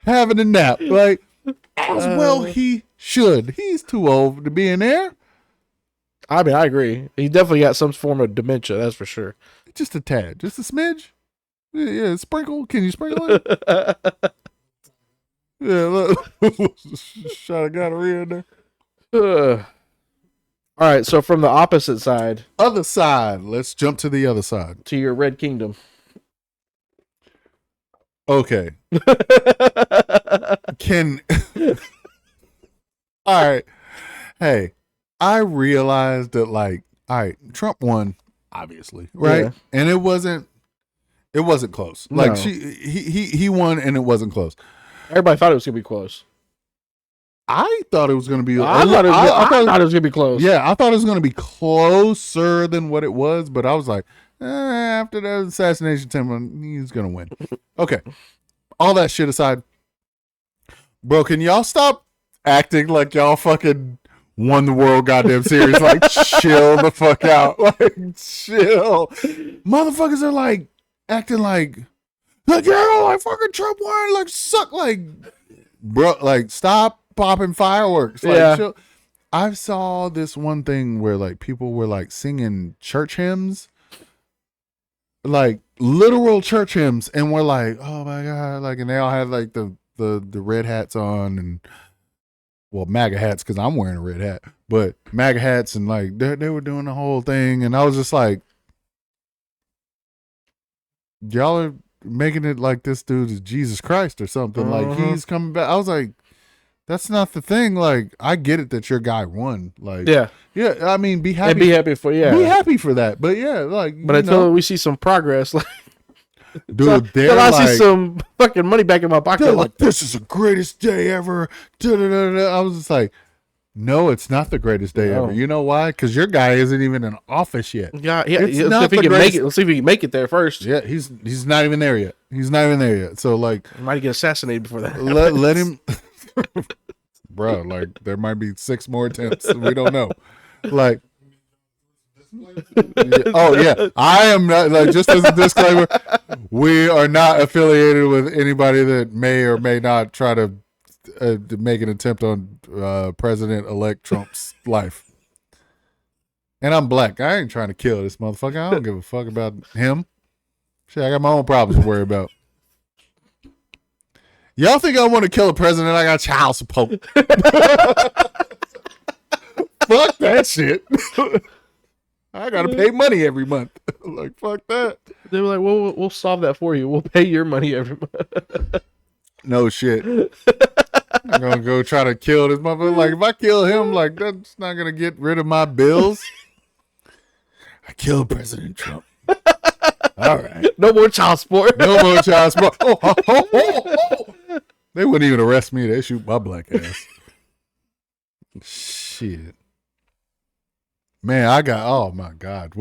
having a nap. Like, as well he should. He's too old to be in there. I mean, I agree. He definitely got some form of dementia, that's for sure. Just a tad. Just a smidge. Yeah, sprinkle. Can you sprinkle it? Yeah, look. Shot of gonorrhea in there. All right, so from the opposite side Other side. Let's jump to the other side. to your Red Kingdom. Okay. Can all right. Hey, I realized that like, all right, Trump won, obviously, right? Yeah. And it wasn't close. No. Like he won and it wasn't close. Everybody thought it was gonna be close. I thought it was going to be. I thought it was gonna be close. Yeah, I thought it was going to be closer than what it was, but I was like, after the assassination attempt, he's going to win. Okay, all that shit aside, bro, can y'all stop acting like y'all fucking won the world goddamn series? Like, chill the fuck out. Like, chill. Motherfuckers are like acting like yeah, like fucking Trump won. Like, suck. Like, bro, like, stop popping fireworks. Like, Yeah. chill. I saw this one thing where like people were like singing church hymns, like literal church hymns, and we're like, oh my God, like, and they all had like the red hats on, and well, MAGA hats, because I'm wearing a red hat, but MAGA hats, and like they were doing the whole thing, and I was just like, y'all are making it like this dude is Jesus Christ or something. Like, he's coming back. I was like, That's not the thing. Like, I get it that your guy won. Like, Yeah, I mean, be happy. and be happy for Be happy for that. But yeah, like, But until we see some progress, like, dude, they're till I like, see some fucking money back in my pocket, they're like, this is the greatest day ever. Da-da-da-da. I was just like, no, it's not the greatest day No. ever. You know why? Because your guy isn't even in office yet. yeah. It's Let's see not if he the can make greatest- it. Let's see if he can make it there first. Yeah, he's not even there yet. He's not even there yet. So like, He might get assassinated before that. let him, bro. Like, there might be 6 more attempts. We don't know. Like, oh yeah, I am not, like, just as a disclaimer, we are not affiliated with anybody that may or may not try to make an attempt on President-elect Trump's life. And I'm black. I ain't trying to kill this motherfucker. I don't give a fuck about him. Shit, I got my own problems to worry about. Y'all think I want to kill a president? I got child support. Fuck that shit. I gotta pay money every month. Like, fuck that. They were like, "Well, we'll solve that for you. We'll pay your money every month." No shit. I'm gonna go try to kill this motherfucker. Like, if I kill him, like, that's not gonna get rid of my bills. I killed President Trump. All right. No more child support. No more child support. Oh. They wouldn't even arrest me. They shoot my black ass. Shit. Man, oh my God.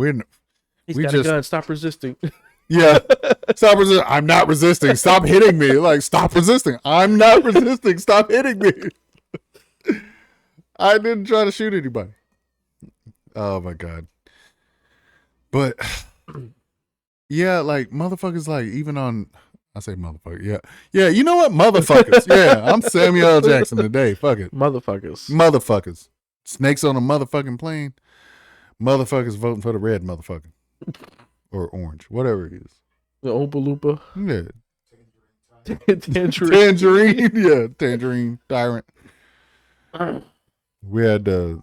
He's we got just- a gun. Stop resisting. Yeah. Stop resisting. I'm not resisting. Stop hitting me. Like, stop resisting. I'm not resisting. Stop hitting me. I didn't try to shoot anybody. Oh my God. But yeah, like, motherfuckers, like, even on, I say motherfucker. Yeah. Yeah. You know what? Motherfuckers. Yeah. I'm Samuel L. Jackson today. Fuck it. Motherfuckers. Motherfuckers. Snakes on a motherfucking plane. Motherfuckers voting for the red motherfucker. Or orange. Whatever it is. The Oompa Loompa. Yeah. Tangerine. Tangerine. Yeah. Tangerine tyrant. We had the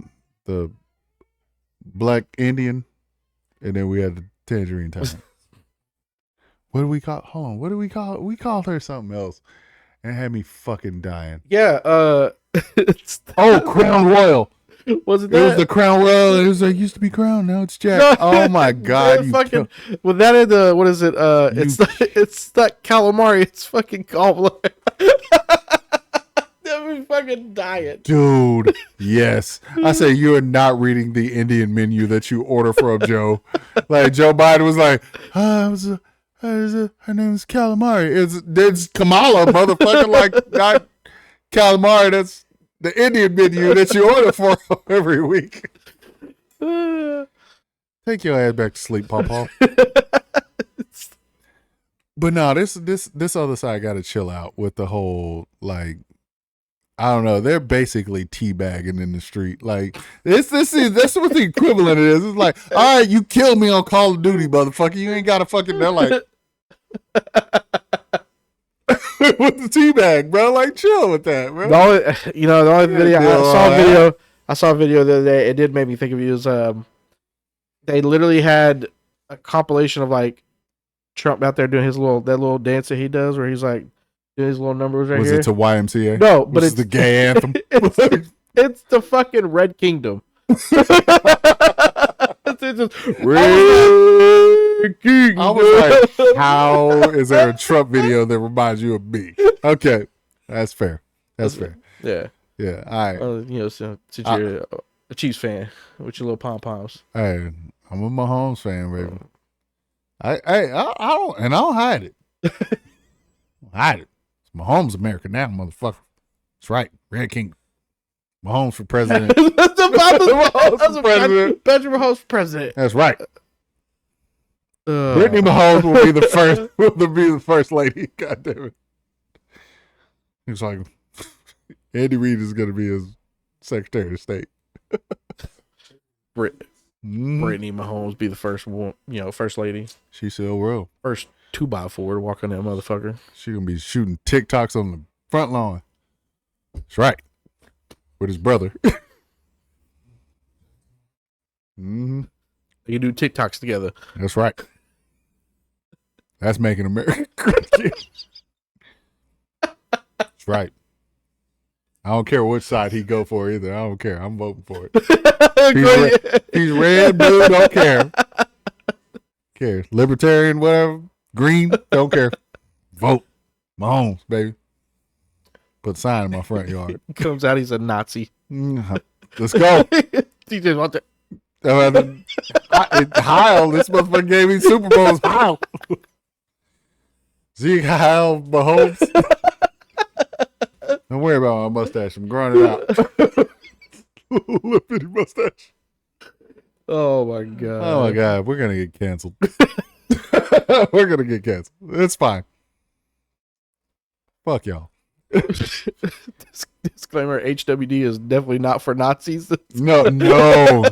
black Indian, and then we had the tangerine tyrant. What do we call? Hold on. What do we call? We called her something else, and it had me fucking dying. Yeah. Oh, Crown Royal. Was it It was that? the Crown Royal. It was like, used to be Crown, now it's Jack. Oh my God! Yeah, You fucking. Was that in the? What is it? It's not calamari. It's fucking cobbler. That was fucking diet. dude. Yes, I say you are not reading the Indian menu that you order from Joe. Like, Joe Biden was like, her name is calamari. It's Kamala, motherfucker. Like, not calamari. That's the Indian menu that you order for every week. Take your ass back to sleep, Pawpaw. But no, this other side got to chill out with the whole, like, I don't know. They're basically teabagging in the street. Like, that's what the equivalent is. It's like, all right, you killed me on Call of Duty, motherfucker. You ain't got to fucking. They're like, with the teabag, bro. Like, chill with that, bro. The only video I saw a video the other day. It did make me think of you. Is they literally had a compilation of like Trump out there doing that little dance that he does, where he's like doing his little numbers right Was here. it to YMCA? No, but it's the gay anthem. it's the fucking Red Kingdom. It's just Red Kingdom. I was like, how is there a Trump video that reminds you of me? Okay, that's fair. That's fair. Yeah. Yeah. All right. Since you're a Chiefs fan with your little pom poms. Hey, I'm a Mahomes fan, baby. I don't hide it. Hide it. It's Mahomes America now, motherfucker. That's right. Red King. Mahomes for president. President. Patrick Mahomes for president. That's right. Brittany Mahomes will be the first lady. God damn it. It's like Andy Reid is going to be his Secretary of State. Brittany Mahomes be the first one, first lady. She still will. First 2x4 to walk on that motherfucker. She going to be shooting TikToks on the front lawn. That's right. With his brother. Mm-hmm. They can do TikToks together. That's right. That's making America great again. That's right. I don't care which side he go for either. I don't care. I'm voting for it. He's red, blue, don't care. Care. Libertarian, whatever. Green, don't care. Vote. Mahomes, baby. Put a sign in my front yard. Comes out, he's a Nazi. Let's go. He just want to. Heil, this motherfucker gave me Super Bowls. Heil. Zeke Heil Mahomes. Don't worry about my mustache. I'm growing it out. Little bitty mustache. Oh my god. Oh my god. We're gonna get canceled. We're gonna get canceled. It's fine. Fuck y'all. Disclaimer: HWD is definitely not for Nazis. No.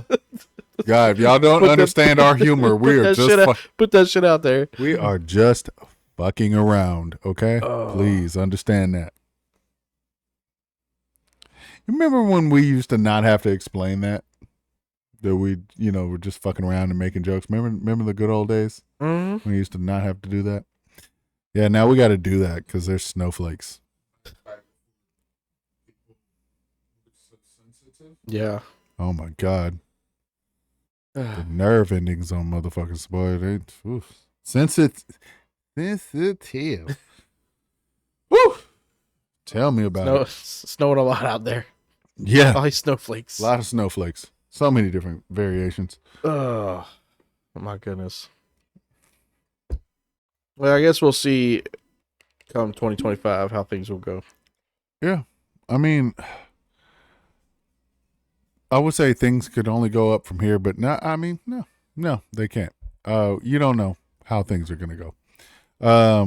God, if y'all don't understand our humor, we are just put that shit out there. We are just fucking around, okay? Oh. Please understand that. You remember when we used to not have to explain that? That we, we're just fucking around and making jokes. Remember the good old days? Mm-hmm. When we used to not have to do that? Yeah, now we got to do that because there's snowflakes. Yeah. Oh my god. The nerve endings on motherfuckers, boy. They sensitive. Woo! Tell me about it. Snowing a lot out there. Yeah. All these snowflakes. A lot of snowflakes. So many different variations. Oh my goodness. Well, I guess we'll see come 2025 how things will go. Yeah. I mean, I would say things could only go up from here, but no, they can't. You don't know how things are going to go. I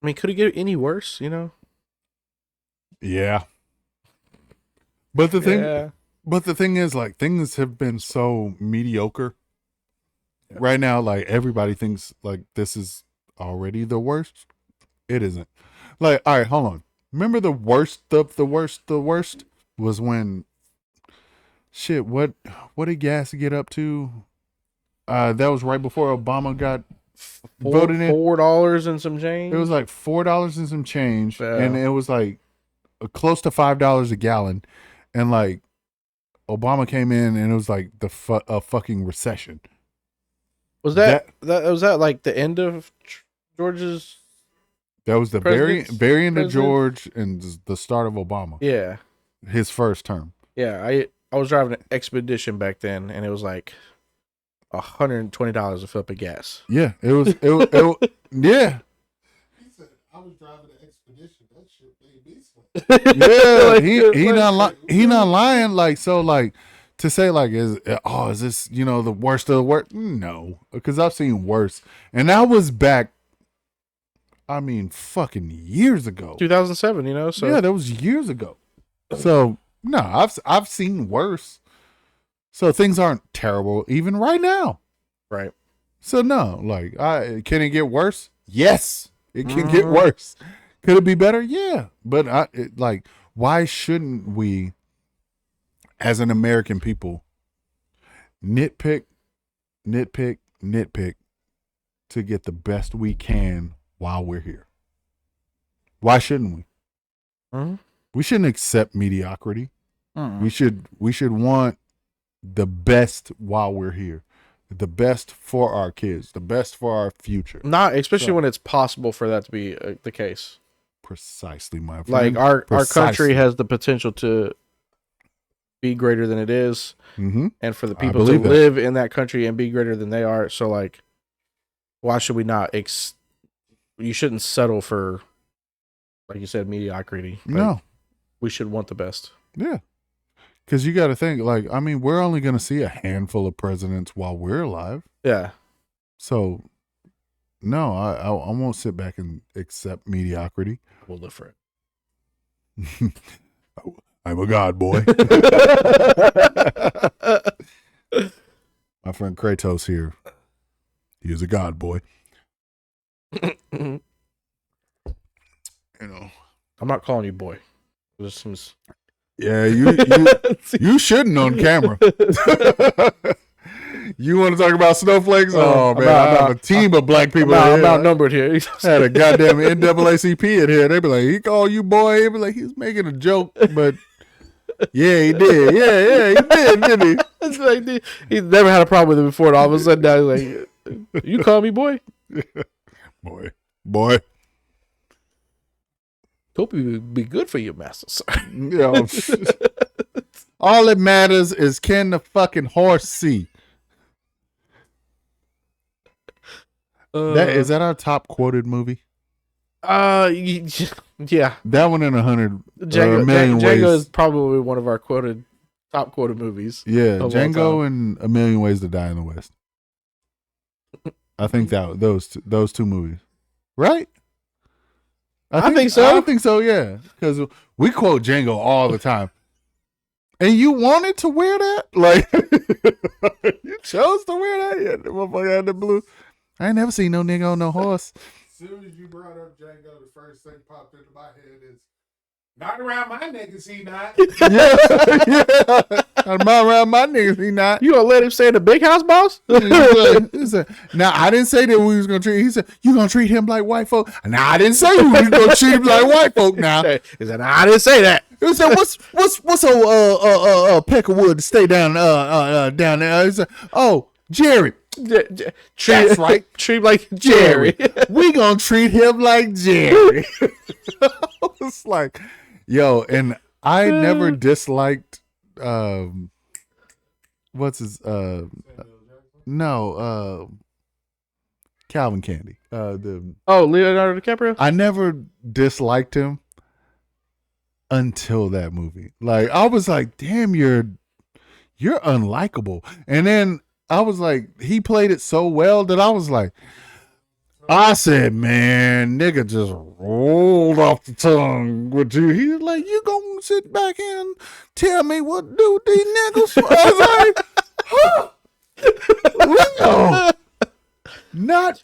mean, could it get any worse, Yeah. But the thing is, like, things have been so mediocre right now. Like, everybody thinks like this is already the worst. It isn't. Like, all right, hold on. Remember the worst was when shit. What did gas get up to? That was right before Obama got voted in. $4 and some change. It was like $4 and some change, Yeah. and it was like close to $5 a gallon, and like Obama came in, and it was like a fucking recession. Was that like the end of George's? That was the very end of George and the start of Obama. Yeah, his first term. Yeah, I was driving an Expedition back then, and it was like $120 to fill up a gas. Yeah, it was. Yeah. He said, "I was driving an Expedition. That shit made me sweat." Yeah, he not lying. Like, so, like, to say like is this the worst of the worst? No, because I've seen worse, and that was back. I mean, fucking years ago. 2007, so yeah, that was years ago. So no, I've seen worse. So things aren't terrible even right now. Right. So no, like, can it get worse? Yes, it can get worse. Could it be better? Yeah, but why shouldn't we, as an American people, nitpick to get the best we can while we're here? Why shouldn't we? Mm-hmm. We shouldn't accept mediocrity. We should want the best while we're here, the best for our kids, the best for our future. Not especially when it's possible for that to be the case. Precisely, my friend. Like our country has the potential to be greater than it is, mm-hmm. and for the people to live in that country and be greater than they are. So, like, why should we not? You shouldn't settle for, like you said, mediocrity. Like, no, we should want the best. Yeah, because you got to think. Like, I mean, we're only going to see a handful of presidents while we're alive. Yeah. So, no, I won't sit back and accept mediocrity. We'll live for it. I'm a god boy. My friend Kratos here. He is a god boy. I'm not calling you boy. This seems... Yeah, you shouldn't on camera. You want to talk about snowflakes? Oh, man, I have a team of black people I'm here. outnumbered here. Had a goddamn NAACP in here. They be like, he called you boy. He be like, he's making a joke, but yeah, he did. Yeah, he did, didn't he? It's like, he's never had a problem with it before. And all of a sudden, now he's like, you call me boy? Boy. Hope it would be good for you, master, sir. You know, all that matters is can the fucking horse see? Is that our top quoted movie? Yeah. That one in 100 Django, a million Django ways. is probably one of our top quoted movies. Yeah, of all Django time. and A Million Ways to Die in the West. I think that those two movies, right? I think so. I think so. Yeah, because we quote Django all the time. And you wanted to wear that? Like, you chose to wear that? Yeah, the motherfucker had the blue. I ain't never seen no nigga on no horse. As soon as you brought up Django, the first thing popped into my head is, not around my niggas, he not. Yeah. Not around my niggas, he not. You gonna let him stay in the big house, boss? He said, now, I didn't say that we was going to treat, he said, you going to treat him like white folk? Now, I didn't say we was going to treat him like white folk now. He said, I didn't say that. He said, what's a peck of wood to stay down there? He said, oh, Jerry. That's right. Treat him like Jerry. We gonna treat him like Jerry. I was like, yo, and I never disliked what's his Calvin Candy. Leonardo DiCaprio? I never disliked him until that movie. Like, I was like, damn, you're unlikable. And then I was like, he played it so well that I was like, I said, man, nigga just rolled off the tongue with you. He's like, you gonna sit back and tell me what to do with these niggas? I was like, huh? Leo, not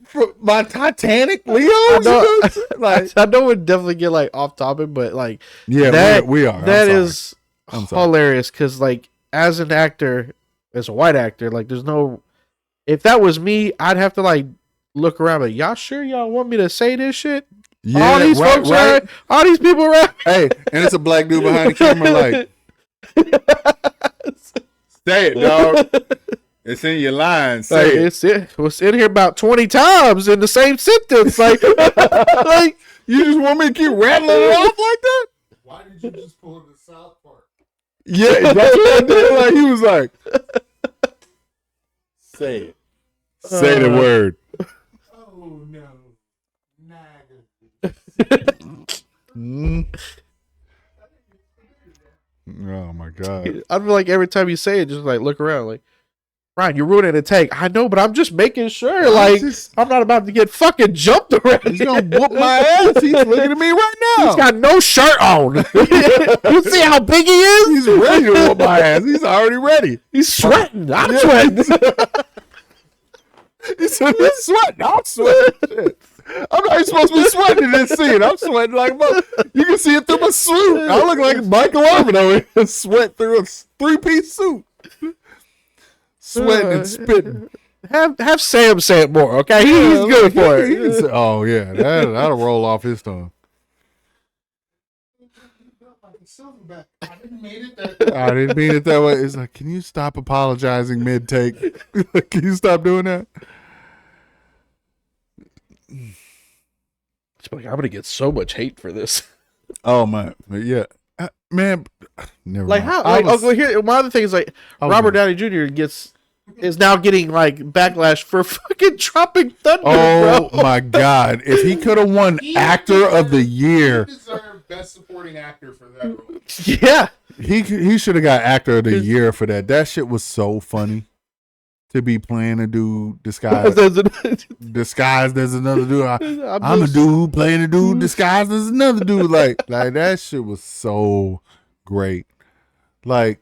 for my Titanic, Leo. I know we definitely get like off topic, but like, yeah, we are. That is hilarious because like, as an actor, as a white actor, like, there's no. If that was me, I'd have to like look around. Like, y'all sure y'all want me to say this shit? Yeah, all these folks, right? All these people around. Hey, and it's a black dude behind the camera, like, say it, dog. It's in your lines. Say it. It was in here about 20 times in the same sentence. Like, like, you just want me to keep rattling it off like that? Why did you just pull the South Park? Yeah, that's what I did. Like, he was like, say it. Say the word. Oh, no. Oh, my God. I feel like every time you say it, just like look around, like, Ryan, you're ruining the take. I know, but I'm just making sure. Like, I'm not about to get fucking jumped around. He's going to whoop my ass. He's looking at me right now. He's got no shirt on. You see how big he is? He's ready to whoop my ass. He's already ready. He's sweating. I'm sweating. He said, he's sweating. I'm sweating. Shit. I'm not even supposed to be sweating in this scene. I'm sweating like, you can see it through my suit. I look like Michael Irvin over here. Sweat through a 3-piece suit. Sweating and spitting. Have Sam say it more, okay? He's good for it. He can say, oh, yeah. That'll roll off his tongue. I didn't mean it that way. I didn't mean it that way. It's like, can you stop apologizing mid-take? Can you stop doing that? I'm going to get so much hate for this. Oh, my. Yeah. Man, never like, mind. how? Here, my other thing is, like, Robert Downey Jr. is now getting, like, backlash for fucking dropping Thunder, oh, bro. my God. If he could have won Actor of the Year. He deserved Best Supporting Actor for that role. Yeah. He should have got Actor of the Year for that. That shit was so funny. To be playing a dude disguised as another dude. I'm a dude playing a dude disguised as another dude. Like that shit was so great. Like,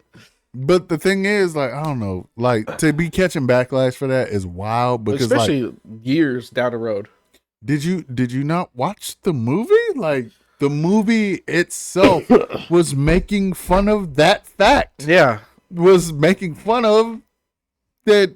but the thing is, like, I don't know, like, to be catching backlash for that is wild because, especially like, years down the road. Did you not watch the movie? Like, the movie itself was making fun of that fact. Yeah, was making fun of that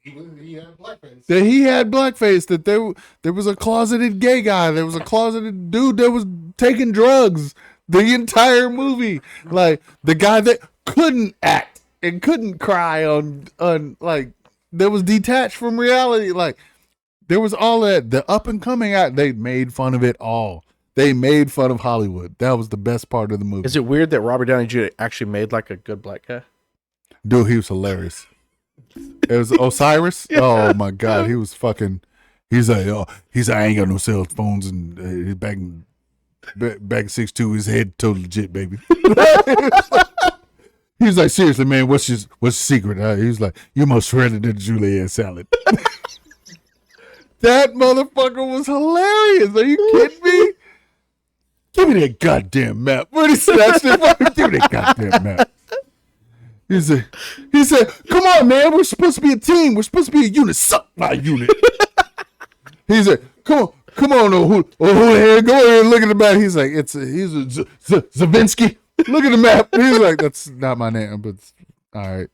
He had blackface. he had blackface, that there was a closeted gay guy, there was a closeted dude that was taking drugs the entire movie. Like the guy that couldn't act and couldn't cry on like that was detached from reality. Like there was all that. The up and coming act, they made fun of it all. They made fun of Hollywood. That was the best part of the movie. Is it weird that Robert Downey Jr. actually made like a good black guy? Dude, he was hilarious. It was Osiris. Yeah. Oh my god, he was fucking. He's like, I ain't got no cell phones, and he's back in 6'2", his head totally legit, baby. He was like, seriously, man, what's the secret? He was like, you're more shredded than Julienne salad. That motherfucker was hilarious. Are you kidding me? Give me that goddamn map. What he snatched it from? Give me that goddamn map. He said, come on, man. We're supposed to be a team. We're supposed to be a unit. Suck my unit. He said, come on, oh, go ahead and look at the map. He's like, he's Zavinsky. Look at the map. He's like, that's not my name, but all right.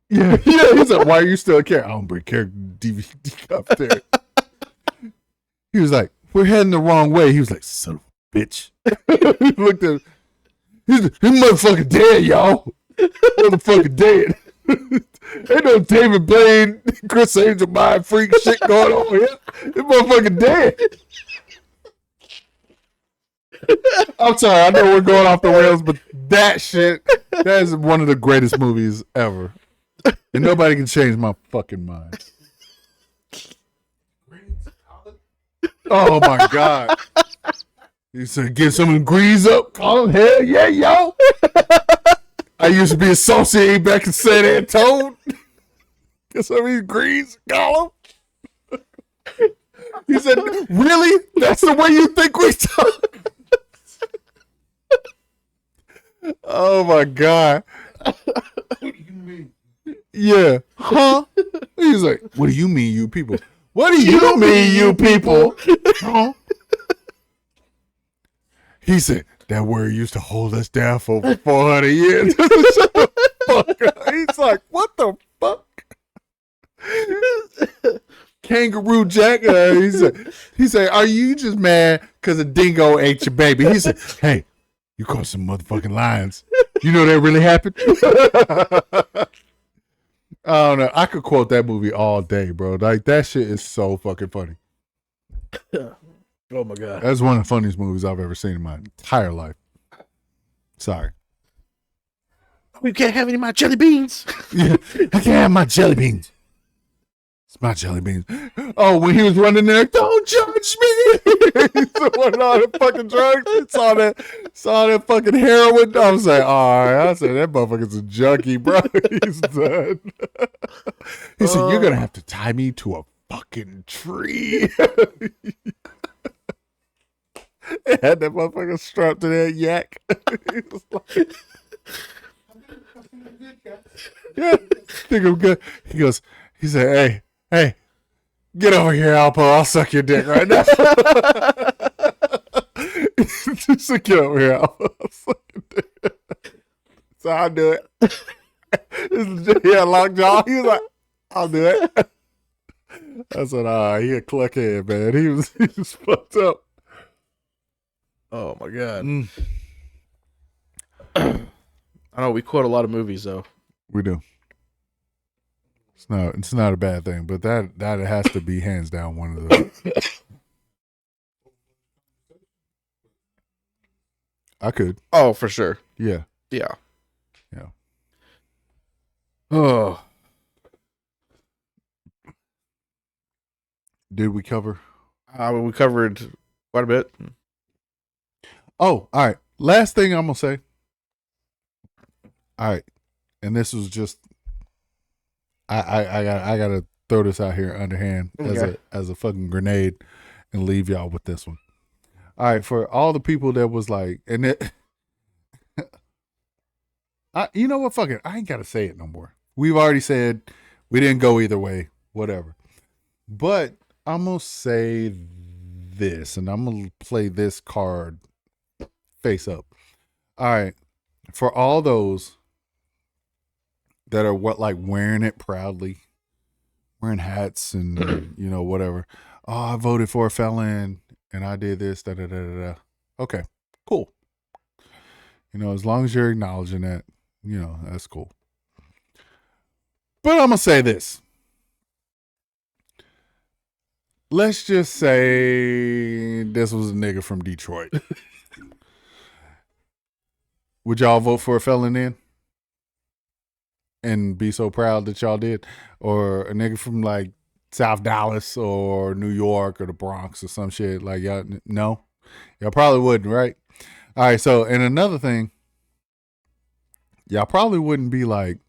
Yeah. He's like, why are you still a character? I don't bring character DVD up there. He was like, we're heading the wrong way. He was like, son of a bitch. He looked at him. He's motherfucking dead, y'all. Motherfucking dead. Ain't no David Blaine, Chris Angel mind freak shit going on here. This motherfucking dead. I'm sorry, I know we're going off the rails, but that is one of the greatest movies ever. And nobody can change my fucking mind. Oh my god. He said, get some of the greens up. Oh, hell yeah, yo. I used to be associated back in San Antonio. Get some of these greens, call them. He said, really? That's the way you think we talk? Oh my god. What do you mean? Yeah. Huh? He's like, what do you mean, you people? What do you mean, you people? Huh? He said, that word used to hold us down for over 400 years. Shut the fuck up. He's like, what the fuck? Kangaroo Jack. He said, are you just mad because a dingo ate your baby? He said, hey, you caught some motherfucking lions. You know that really happened? I don't know. I could quote that movie all day, bro. Like, that shit is so fucking funny. Oh my god. That's one of the funniest movies I've ever seen in my entire life. Sorry. We can't have any of my jelly beans. Yeah, I can't have my jelly beans. It's my jelly beans. Oh, when he was running there, don't judge me. He's wanting all the fucking drugs. He saw that fucking heroin. I was like, all right. I said, that motherfucker's a junkie, bro. He's done. He said, you're going to have to tie me to a fucking tree. They had that motherfucker strapped to that yak. He was like, yeah, think I'm good. He said, hey, get over here, Alpo. I'll suck your dick right now. He said, get over here, Alpo. I'll suck your dick. So I'll do it. He had lockjaw. He was like, I'll do it. I said, he a cluckhead, man. He was fucked up. Oh my god. I know we quote a lot of movies though. We do. It's not a bad thing, but that has to be hands down one of the. I could. Oh, for sure. Yeah. Yeah. Yeah. Oh. Did we cover? We covered quite a bit. Oh, all right. Last thing I'm gonna say. All right, and this was just. I gotta throw this out here underhand as a fucking grenade, and leave y'all with this one. All right, for all the people that was like, and it. You know what? Fuck it. I ain't gotta say it no more. We've already said we didn't go either way. Whatever. But I'm gonna say this, and I'm gonna play this card face up. All right. For all those that are what like wearing it proudly, wearing hats and whatever. Oh, I voted for a felon and I did this. Da da da da. Da. Okay, cool. As long as you're acknowledging that, that's cool. But I'm gonna say this. Let's just say this was a nigga from Detroit. Would y'all vote for a felon then? And be so proud that y'all did? Or a nigga from like South Dallas or New York or the Bronx or some shit? Like, y'all, no? Y'all probably wouldn't, right? All right, so, and another thing, y'all probably wouldn't be like,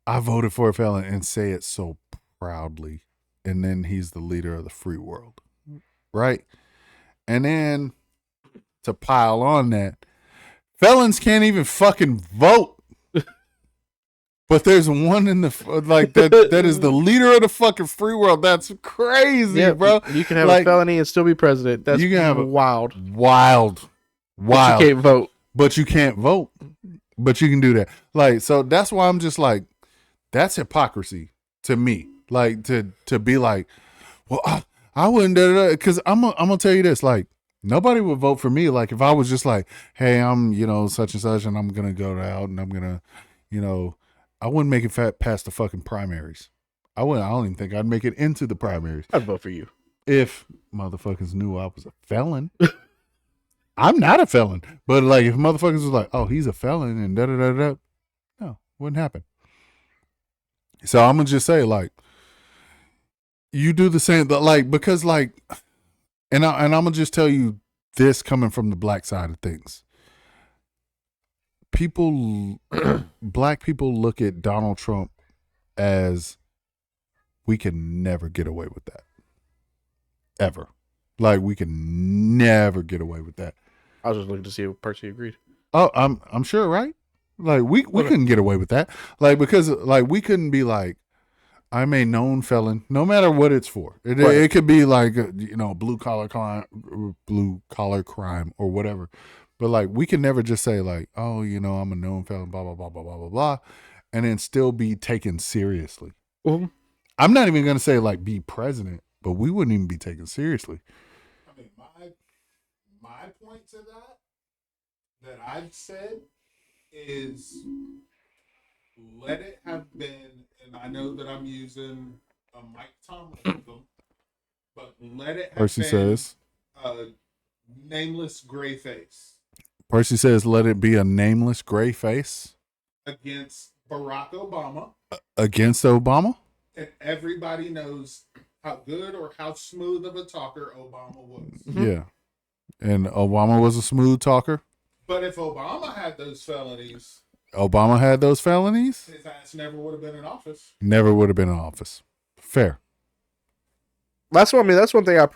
I voted for a felon and say it so proudly. And then he's the leader of the free world, right? And then to pile on that, felons can't even fucking vote. But there's one in the like that is the leader of the fucking free world. That's crazy, bro. You can have like, a felony and still be president. That's you can have wild. Wild. But you can't vote. But you can't vote. But you can do that. Like, so that's why I'm just like, that's hypocrisy to me. Like to be like, well, I wouldn't do that because I'm gonna tell you this. Like, nobody would vote for me. Like, if I was just like, hey, I'm such and such, and I'm gonna go out and I'm gonna, I wouldn't make it past the fucking primaries. I wouldn't. I don't even think I'd make it into the primaries. I'd vote for you if motherfuckers knew I was a felon. I'm not a felon, but like if motherfuckers was like, oh, he's a felon and da da da da, no, wouldn't happen. So I'm gonna just say like, you do the same, but like because like, and I'm gonna just tell you this coming from the black side of things. Black people look at Donald Trump as we can never get away with that. Ever. Like we can never get away with that. I was just looking to see if Percy agreed. Oh, I'm sure, right? Like we couldn't get away with that. Like because like we couldn't be like, I'm a known felon, no matter what it's for. It could be like blue collar crime or whatever. But like we can never just say like, oh, I'm a known felon, blah blah blah blah blah blah blah, and then still be taken seriously. Mm-hmm. I'm not even gonna say like be president, but we wouldn't even be taken seriously. I mean, my point to that I've said is let it have been, and I know that I'm using a Mike Tomlin, but let it have Percy been says a nameless gray face. Percy says, let it be a nameless gray face. Against Barack Obama. Against Obama? And everybody knows how good or how smooth of a talker Obama was. Yeah. And Obama was a smooth talker. But if Obama had those felonies. His ass never would have been in office. Never would have been in office. Fair. That's what I mean. That's one thing I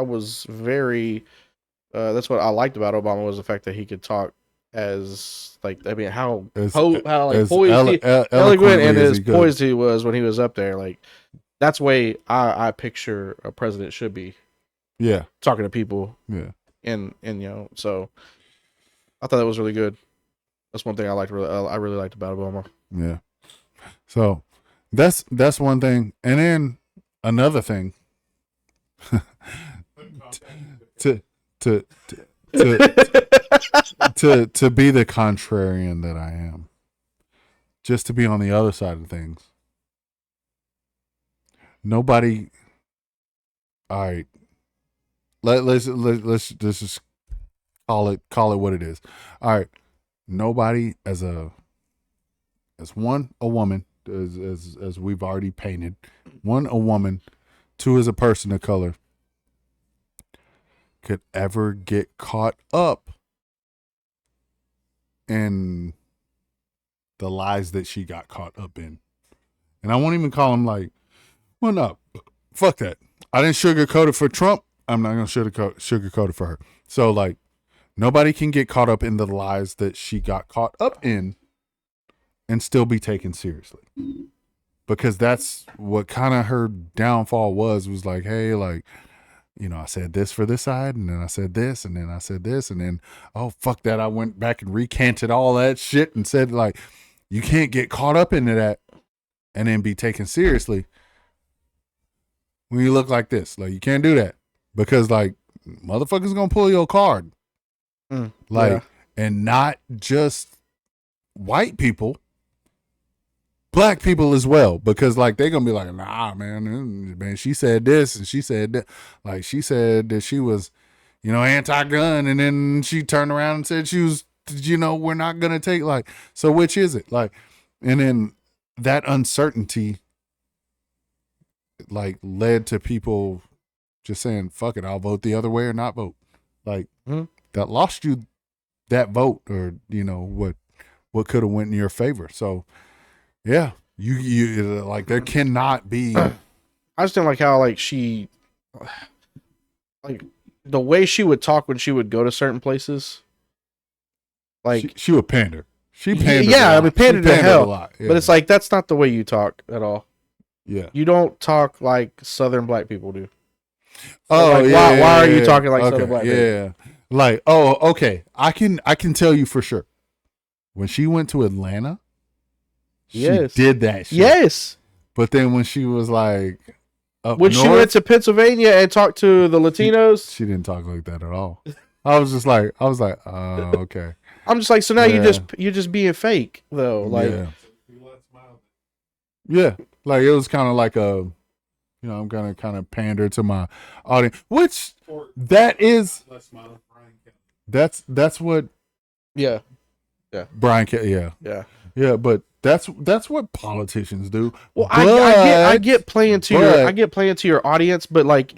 was very. That's what I liked about Obama was the fact that he could talk as like how poised eloquent and as poised he was when he was up there. Like that's the way I picture a president should be. Yeah, talking to people. Yeah, and so I thought that was really good. That's one thing I really liked about Obama. Yeah. So that's one thing, and then another thing. to be the contrarian that I am, just to be on the other side of things. Nobody. All right. Let's just call it what it is. All right. Nobody as a woman as we've already painted, a woman, two as a person of color could ever get caught up in the lies that she got caught up in. And I won't even call them like, well, no, fuck that. I didn't sugarcoat it for Trump. I'm not going to sugarcoat it for her. So like, nobody can get caught up in the lies that she got caught up in and still be taken seriously. Because that's what kind of her downfall was like, hey, like, I said this for this side, and then I said this, and then I said this, and then, oh, fuck that. I went back and recanted all that shit and said, like, you can't get caught up into that and then be taken seriously when you look like this. Like, you can't do that because, like, motherfuckers gonna pull your card. And not just white people, black people as well, because like they're gonna be like, nah, man, she said this and she said that, like she said that she was, anti-gun, and then she turned around and said she was, we're not gonna take, like, so which is it, like, and then that uncertainty like led to people just saying, fuck it, I'll vote the other way or not vote, like that lost you that vote, or what could have went in your favor. So yeah, you like, there cannot be. I just didn't like how, like, she, like, the way she would talk when she would go to certain places. Like, she would pander. She pandered. Yeah, I mean, pandered to hell. A lot. Yeah. But it's like, that's not the way you talk at all. Yeah. You don't talk like Southern black people do. Oh, like, yeah. Why are you talking like Southern black people? Yeah. Like, oh, okay. I can tell you for sure. When she went to Atlanta, she did that shit. Yes. But then when she was like when she went to Pennsylvania and talked to the Latinos, she didn't talk like that at all. I was like, okay. I'm just like, so now you're just being fake though. Like, yeah. Like, it was kind of like I'm gonna kind of pander to my audience, which that's what. Yeah. Brian Kelly. Yeah. But that's what politicians do. Well, I get playing to your audience, but like,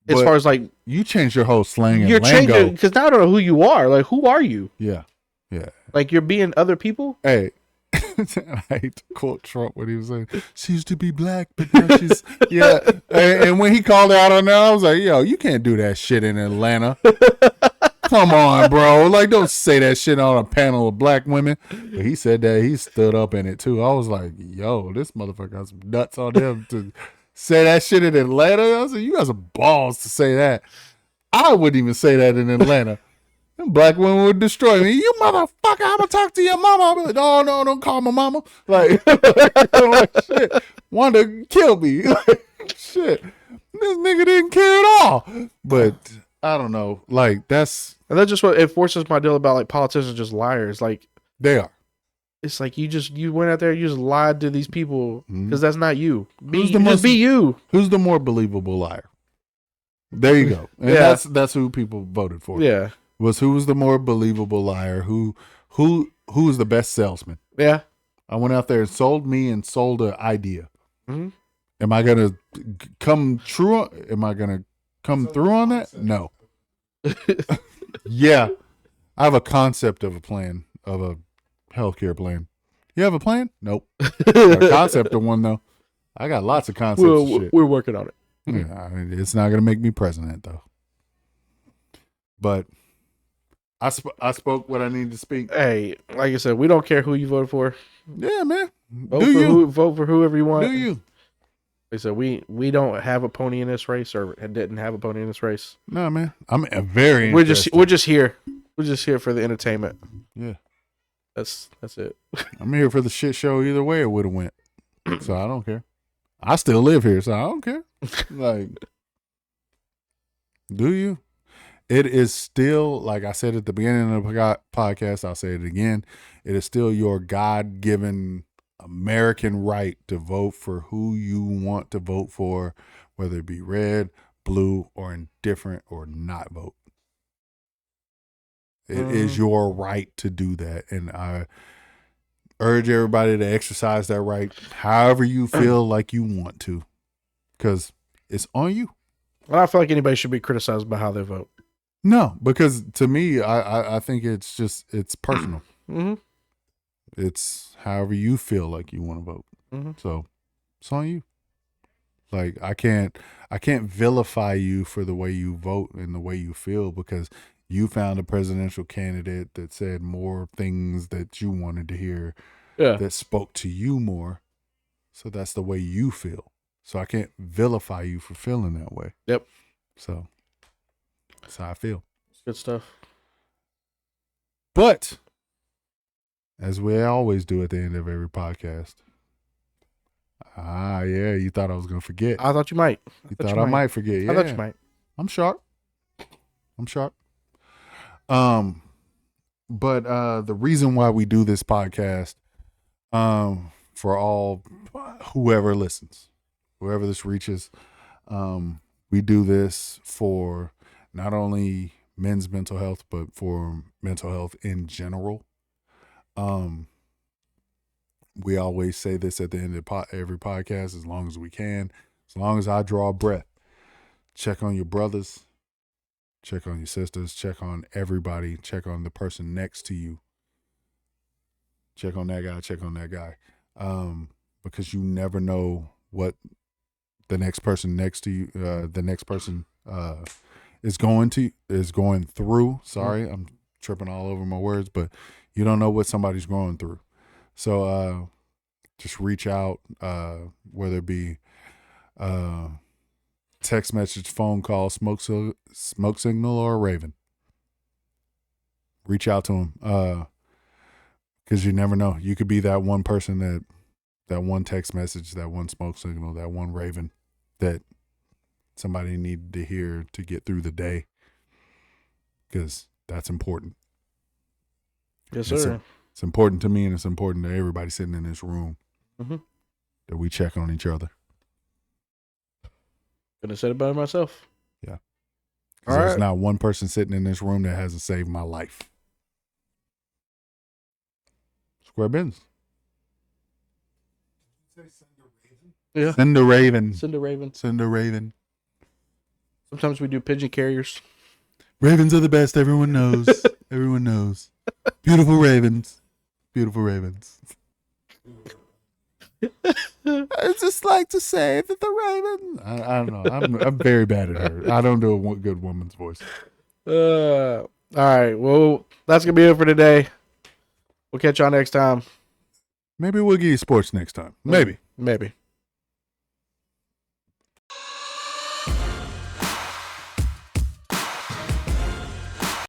as far as like, you changed your whole slang and you're lingo. changing, because now I don't know who you are. Like, who are you? Yeah. Like, you're being other people. Hey. I hate to quote Trump when he was saying, she used to be black, but now she's, yeah. And when he called out on that, I was like, yo, you can't do that shit in Atlanta. Come on, bro. Like, don't say that shit on a panel of black women. But he said that. He stood up in it, too. I was like, yo, this motherfucker got some nuts on him to say that shit in Atlanta. I was like, you got some balls to say that. I wouldn't even say that in Atlanta. Them black women would destroy me. You motherfucker, I'm gonna talk to your mama. I'll be like, no, don't call my mama. Like, shit, wanted to kill me. Like, shit, this nigga didn't care at all. But I don't know. Like, and that's just what it forces my deal about, like, politicians are just liars. Like, they are. It's like, you went out there, you just lied to these people because that's not you. Be you. Who's the more believable liar? There you go. And that's who people voted for. Yeah. Who was the more believable liar? Who was the best salesman? Yeah. I went out there and sold an idea. Mm-hmm. Am I gonna come true? Am I gonna come through on that? No. Yeah, I have a concept of a plan, of a healthcare plan. You have a plan? Nope. A concept of one though. I got lots of concepts. Of shit. We're working on it. Yeah, I mean, it's not gonna make me president though. But I spoke what I needed to speak. Hey, like I said, we don't care who you voted for. Yeah, man. Vote for whoever you want. Do you? Like I said, we don't have a pony in this race, or didn't have a pony in this race. No, man. I'm very. We're just here. We're just here for the entertainment. Yeah. That's it. I'm here for the shit show either way it would have went. So I don't care. I still live here, so I don't care. Like, do you? It is still, like I said at the beginning of the podcast, I'll say it again. It is still your God-given American right to vote for who you want to vote for, whether it be red, blue, or indifferent, or not vote. It is your right to do that. And I urge everybody to exercise that right however you feel like you want to, because it's on you. Well, I don't feel like anybody should be criticized by how they vote. No, because to me, I think it's personal. Mm-hmm. It's however you feel like you want to vote. Mm-hmm. So it's on you. Like, I can't vilify you for the way you vote and the way you feel, because you found a presidential candidate that said more things that you wanted to hear, that spoke to you more. So that's the way you feel. So I can't vilify you for feeling that way. Yep. So that's how I feel. Good stuff. But as we always do at the end of every podcast. Yeah, you thought I was gonna forget. I thought you might. You thought I might forget. Yeah, I thought you might. I'm sharp. But the reason why we do this podcast, for all whoever listens, whoever this reaches, we do this for not only men's mental health, but for mental health in general. We always say this at the end of every podcast, as long as we can, as long as I draw a breath. Check on your brothers, check on your sisters, check on everybody, check on the person next to you. Check on that guy, because you never know what the next person next to you, is going through. Sorry, I'm tripping all over my words, but you don't know what somebody's going through. So just reach out, whether it be text message, phone call, smoke signal, or a raven. Reach out to them, because you never know. You could be that one person, that one text message, that one smoke signal, that one raven that somebody needed to hear to get through the day, because that's important. Yes, sir. It's important to me, and it's important to everybody sitting in this room, that we check on each other. Couldn't have said it better myself. Yeah. All There's right. not one person sitting in this room that hasn't saved my life. Square business. Yeah. Send a raven. Send a raven. Send a raven. Sometimes we do pigeon carriers. Ravens are the best. Everyone knows. Everyone knows. Beautiful ravens. Beautiful ravens. I just like to say that the raven. I don't know. I'm very bad at her. I don't do a good woman's voice. All right. Well, that's gonna be it for today. We'll catch y'all next time. Maybe we'll get you sports next time. Maybe. Maybe.